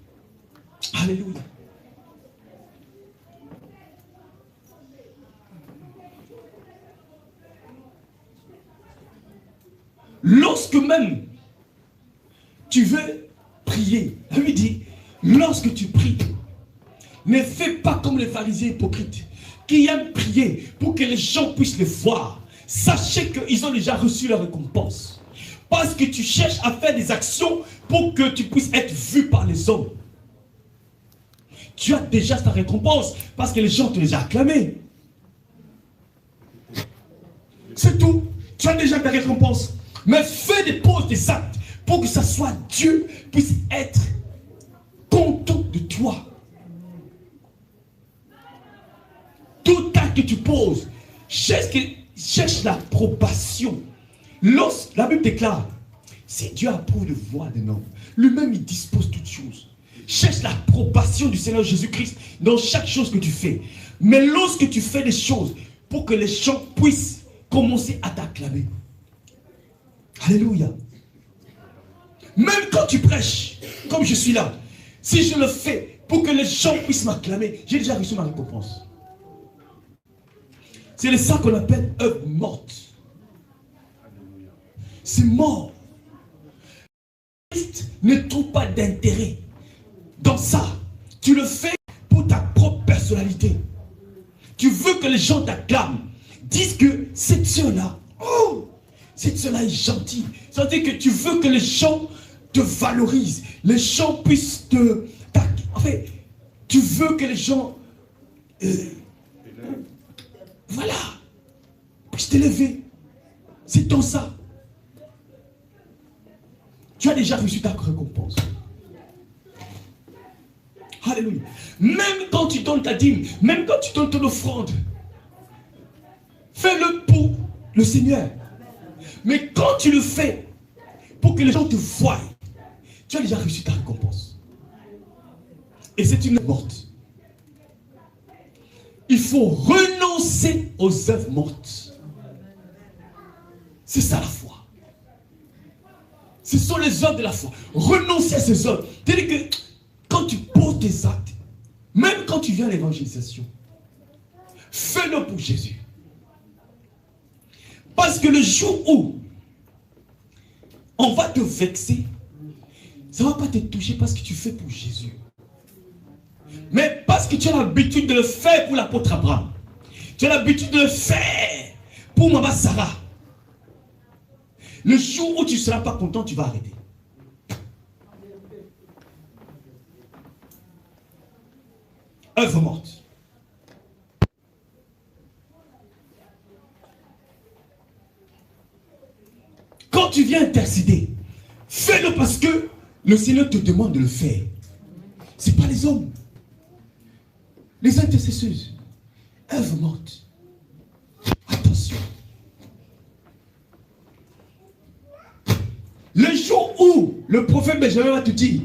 A: Alléluia. Lorsque même tu veux prier, la Bible dit, lorsque tu pries, ne fais pas comme les pharisiens hypocrites qui aiment prier pour que les gens puissent le voir. Sachez qu'ils ont déjà reçu leur récompense. Parce que tu cherches à faire des actions pour que tu puisses être vu par les hommes. Tu as déjà ta récompense parce que les gens t'ont déjà acclamé. C'est tout. Tu as déjà ta récompense. Mais fais des pauses, des actes pour que ça soit Dieu puisse être content de toi. Tout acte que tu poses, cherche l'approbation. Lorsque la Bible déclare, si Dieu approuve le voie d'un homme, lui-même il dispose toutes choses. Cherche l'approbation du Seigneur Jésus-Christ dans chaque chose que tu fais. Mais lorsque tu fais des choses pour que les gens puissent commencer à t'acclamer. Alléluia. Même quand tu prêches, comme je suis là, si je le fais pour que les gens puissent m'acclamer, j'ai déjà reçu ma récompense. C'est ça qu'on appelle œuvre morte. C'est mort. Christ ne trouve pas d'intérêt dans ça. Tu le fais pour ta propre personnalité. Tu veux que les gens t'acclament, disent que cette soeur-là, oh, cette soeur-là est gentille. Ça veut dire que tu veux que les gens te valorisent, les gens puissent te... En fait, tu veux que les gens... voilà, puissent t'élever. C'est dans ça. Tu as déjà reçu ta récompense. Alléluia. Même quand tu donnes ta dîme, même quand tu donnes ton offrande, fais-le pour le Seigneur. Mais quand tu le fais pour que les gens te voient, tu as déjà reçu ta récompense. Et c'est une œuvre morte. Il faut renoncer aux œuvres mortes. C'est ça la foi. Ce sont les œuvres de la foi. Renoncer à ces œuvres. C'est-à-dire que quand tu poses tes actes, même quand tu viens à l'évangélisation, fais-le pour Jésus. Parce que le jour où on va te vexer, ça ne va pas te toucher parce que tu fais pour Jésus. Mais parce que tu as l'habitude de le faire pour l'apôtre Abraham. Tu as l'habitude de le faire pour Maman Sarah. Le jour où tu ne seras pas content, tu vas arrêter. Œuvre morte. Quand tu viens intercéder, fais-le parce que le Seigneur te demande de le faire. Ce n'est pas les hommes. Les intercesseuses. Œuvre morte. Attention. Le jour où le prophète Benjamin va te dire,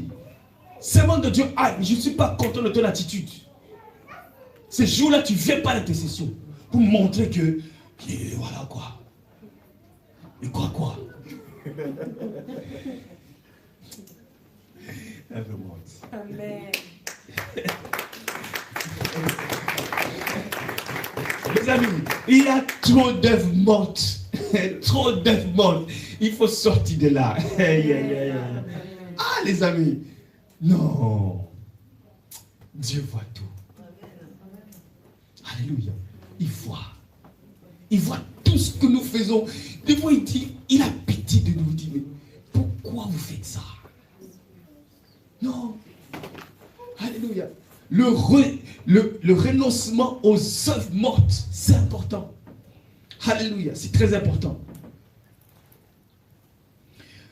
A: servant de Dieu, ah, je ne suis pas content de ton attitude. Ce jour-là, tu ne viens pas à l'intercession pour montrer que, voilà quoi. Et quoi. Œuvre morte.
D: Amen.
A: Les amis, il y a trop d'œuvres mortes. Trop d'œuvres mortes. Il faut sortir de là. Ah, les amis. Non. Dieu voit tout. Alléluia. Il voit. Il voit tout ce que nous faisons. Des fois, il dit, il a pitié de nous. Il dit, mais pourquoi vous faites ça? Non. Alléluia. Le renoncement aux œuvres mortes, c'est important. Alléluia, c'est très important.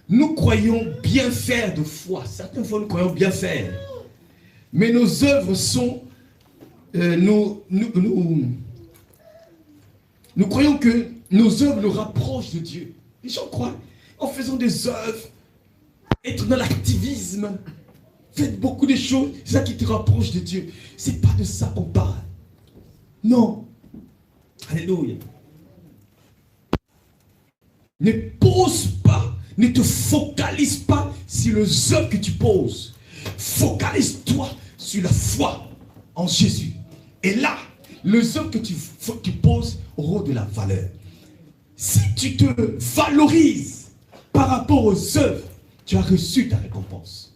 A: Nous croyons bien faire de foi. Certaines fois, nous croyons bien faire. Mais nos œuvres sont... nous croyons que nos œuvres nous rapprochent de Dieu. Les gens croient en faisant des œuvres, être dans l'activisme, faites beaucoup de choses, c'est ça qui te rapproche de Dieu. C'est pas de ça qu'on parle. Non. Alléluia. Ne pose pas, ne te focalise pas sur les œuvres que tu poses. Focalise-toi sur la foi en Jésus. Et là, les œuvres que tu poses auront de la valeur. Si tu te valorises par rapport aux œuvres, tu as reçu ta récompense.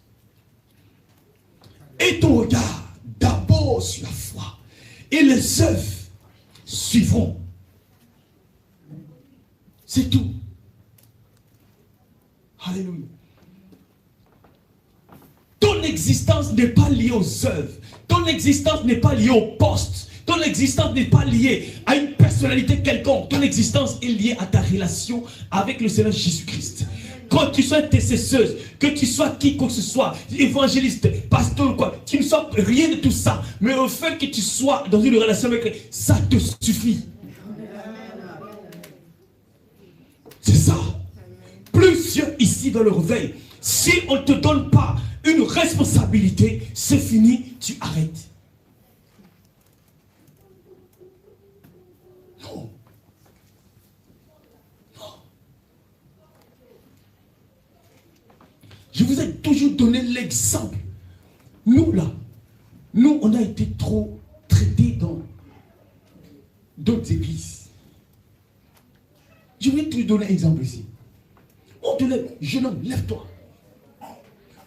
A: Et ton regard d'abord sur la foi. Et les œuvres suivront. C'est tout. Alléluia. Ton existence n'est pas liée aux œuvres. Ton existence n'est pas liée au poste. Ton existence n'est pas liée à une personnalité quelconque. Ton existence est liée à ta relation avec le Seigneur Jésus-Christ. Quand tu sois intercesseuse, que tu sois qui que ce soit, évangéliste, pasteur, quoi, tu ne sois rien de tout ça. Mais au fait que tu sois dans une relation avec lui, ça te suffit. C'est ça. Plusieurs ici dans le réveil, si on ne te donne pas une responsabilité, c'est fini, tu arrêtes. Non. Non. Je vous ai toujours donné l'exemple. Nous là, nous on a été trop traités dans d'autres églises. Je vais te donner un exemple ici. On te lève, jeune homme, lève-toi.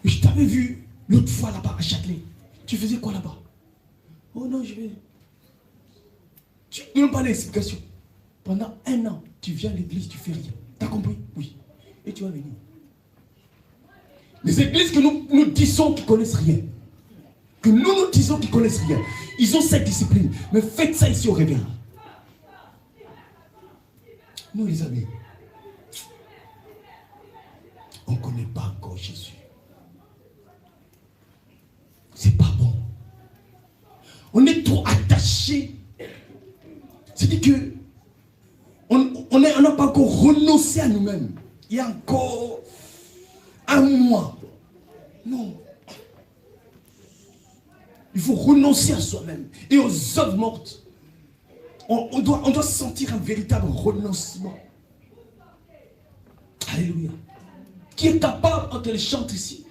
A: Je t'avais vu l'autre fois là-bas à Châtelet. Tu faisais quoi là-bas? Oh non, je vais. Tu ne donnes pas l'explication. Pendant 1 an, tu viens à l'église, tu fais rien. T'as compris? Oui. Et tu vas venir. Les églises que nous disons qu'ils connaissent rien, que nous disons qu'ils connaissent rien, ils ont cette discipline. Mais faites ça ici au réveil. Nous les amis, on ne connaît pas encore Jésus. C'est pas bon. On est trop attaché. C'est-à-dire que on n'a pas encore renoncé à nous-mêmes. Il y a encore 1 mois. Non. Il faut renoncer à soi-même et aux œuvres mortes. On doit sentir un véritable renoncement. Alléluia. qui est capable, quand elle chante ici,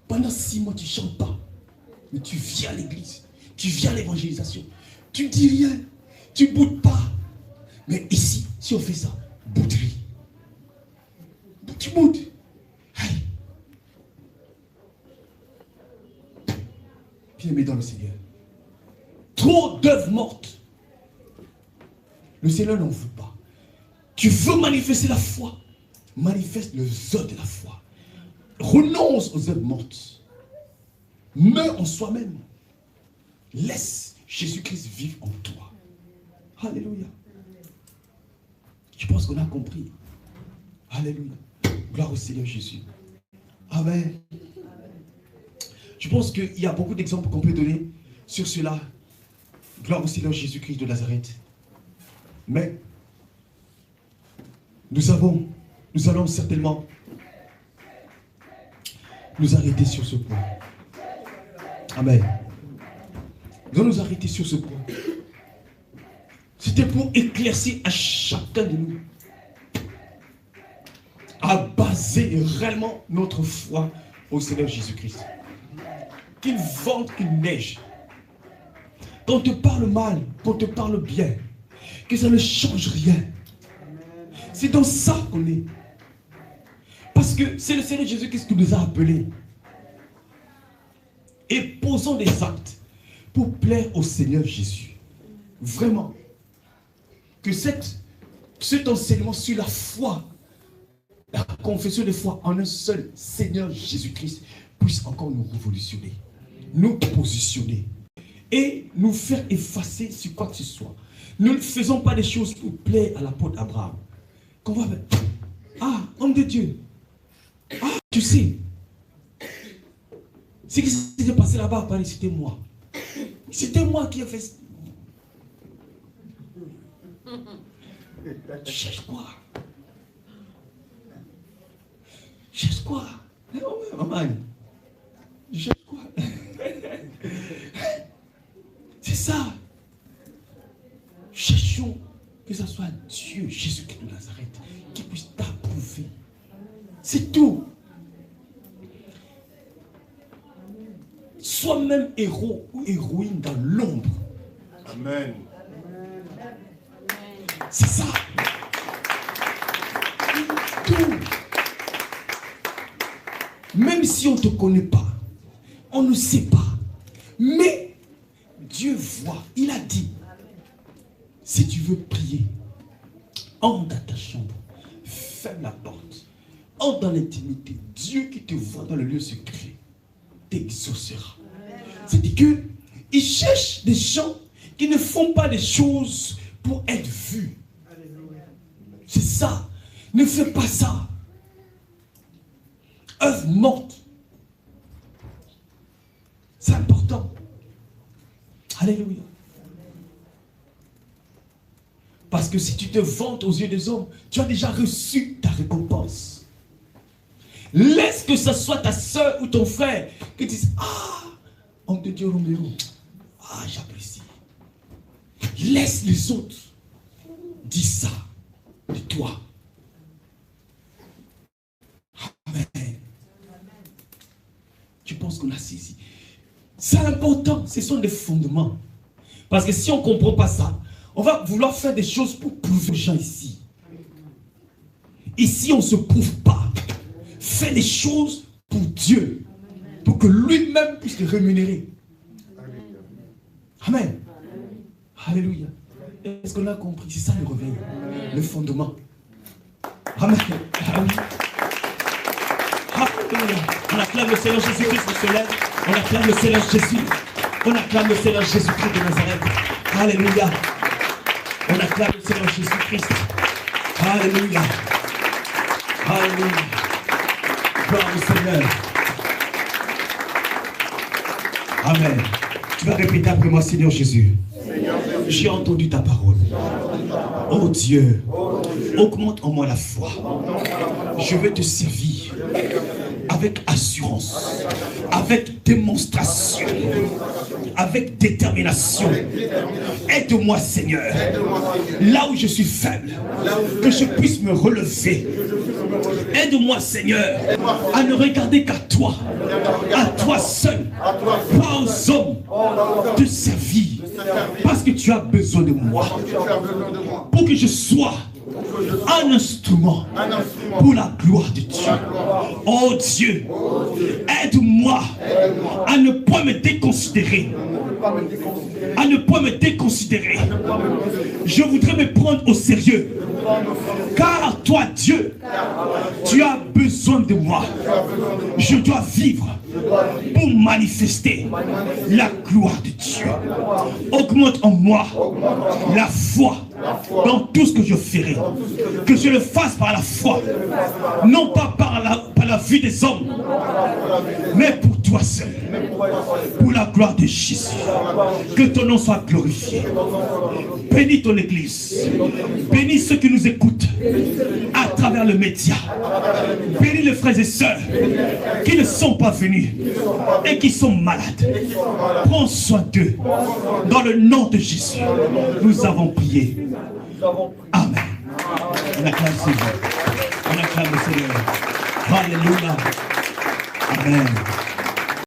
A: pendant 6 mois, tu ne chantes pas. Mais tu viens à l'église, tu viens à l'évangélisation, tu ne dis rien, tu ne boudes pas. Mais ici, si on fait ça, bouderie. Tu boudes. Allez. Bien-aimé dans le Seigneur. Trop d'œuvres mortes. Le Seigneur n'en veut pas. Tu veux manifester la foi. Manifeste les œuvres de la foi. Renonce aux œuvres mortes. Meurs en soi-même. Laisse Jésus-Christ vivre en toi. Alléluia. Je pense qu'on a compris. Alléluia. Gloire au Seigneur Jésus. Amen. Je pense qu'il y a beaucoup d'exemples qu'on peut donner sur cela. Gloire au Seigneur Jésus-Christ de Nazareth. Mais nous allons certainement nous arrêter sur ce point. Amen. Nous allons nous arrêter sur ce point. C'était pour éclaircir à chacun de nous à baser réellement notre foi au Seigneur Jésus-Christ. Qu'il vente, qu'il neige. Qu'on te parle mal, qu'on te parle bien, que ça ne change rien. C'est dans ça qu'on est. Parce que c'est le Seigneur Jésus-Christ qui nous a appelés. Et posons des actes pour plaire au Seigneur Jésus. Vraiment. Que cet enseignement sur la foi, la confession de foi en un seul Seigneur Jésus-Christ puisse encore nous révolutionner, nous positionner et nous faire effacer sur quoi que ce soit. Nous ne faisons pas des choses pour plaire à l'apôtre Abraham. Qu'on va faire, ah, homme de Dieu, ah, tu sais, ce qui s'est passé là-bas à Paris, c'était moi. C'était moi qui ai fait ça. Tu cherches quoi? Je cherche quoi? Maman, je cherche quoi? C'est ça. Cherchons que ce soit Dieu, Jésus-Christ de Nazareth, qui puisse t'approuver. C'est tout. Sois même héros ou héroïne dans l'ombre.
E: Amen.
A: C'est ça. Tout. Même si on ne te connaît pas, on ne sait pas, mais Dieu voit. Il a dit, si tu veux prier, entre dans ta chambre, ferme la porte, entre dans l'intimité. Dieu qui te voit dans le lieu secret t'exaucera. C'est-à-dire qu'il cherche des gens qui ne font pas des choses pour être vus. C'est ça. Ne fais pas ça. Œuvre morte. C'est important. Alléluia. Parce que si tu te vantes aux yeux des hommes, tu as déjà reçu ta récompense. Laisse que ce soit ta soeur ou ton frère qui dise, ah, homme de Dieu Roméo, ah, j'apprécie. Laisse les autres dire ça de toi. Amen. Je pense qu'on a saisi. C'est important, ce sont des fondements. Parce que si on ne comprend pas ça, on va vouloir faire des choses pour prouver aux gens ici. Ici, on ne se prouve pas. Fais des choses pour Dieu, pour que lui-même puisse te rémunérer. Amen. Alléluia. Est-ce qu'on a compris? C'est ça le réveil, le fondement. Amen. Alléluia. On acclame le Seigneur Jésus-Christ qui se lève. On acclame le Seigneur Jésus. On acclame le Seigneur Jésus-Christ de Nazareth. Alléluia. On acclame le Seigneur Jésus-Christ. Alléluia. Alléluia. Gloire au Seigneur. Amen. Tu vas répéter après moi, Seigneur Jésus. J'ai entendu ta parole. Oh Dieu, augmente en moi la foi. Je vais te servir avec assurance, avec démonstration, avec détermination. Aide-moi, Seigneur, là où je suis faible, que je puisse me relever Aide-moi, Seigneur, à ne regarder qu'à toi, à toi seul, pas aux hommes, de servir. Parce que tu as besoin de moi. Pour que je sois un instrument pour la gloire de Dieu. Oh Dieu, aide-moi à ne pas me déconsidérer. À ne pas me déconsidérer. Je voudrais me prendre au sérieux. Car toi, Dieu, tu as besoin de moi. Je dois vivre pour manifester la gloire de Dieu. Augmente en moi la foi dans tout ce que je ferai. Que je le fasse par la foi. Non pas par la vue des hommes, mais pour toi seul. Pour la gloire de Jésus. Que ton nom soit glorifié. Bénis ton Église. Bénis ceux qui nous écoutent à travers le média. Bénis les frères et sœurs qui ne sont pas venus et qui sont malades. Prends soin d'eux. Dans le nom de Jésus, nous avons prié. Amen. On acclame le Seigneur. On acclame le Seigneur. Alléluia. Amen.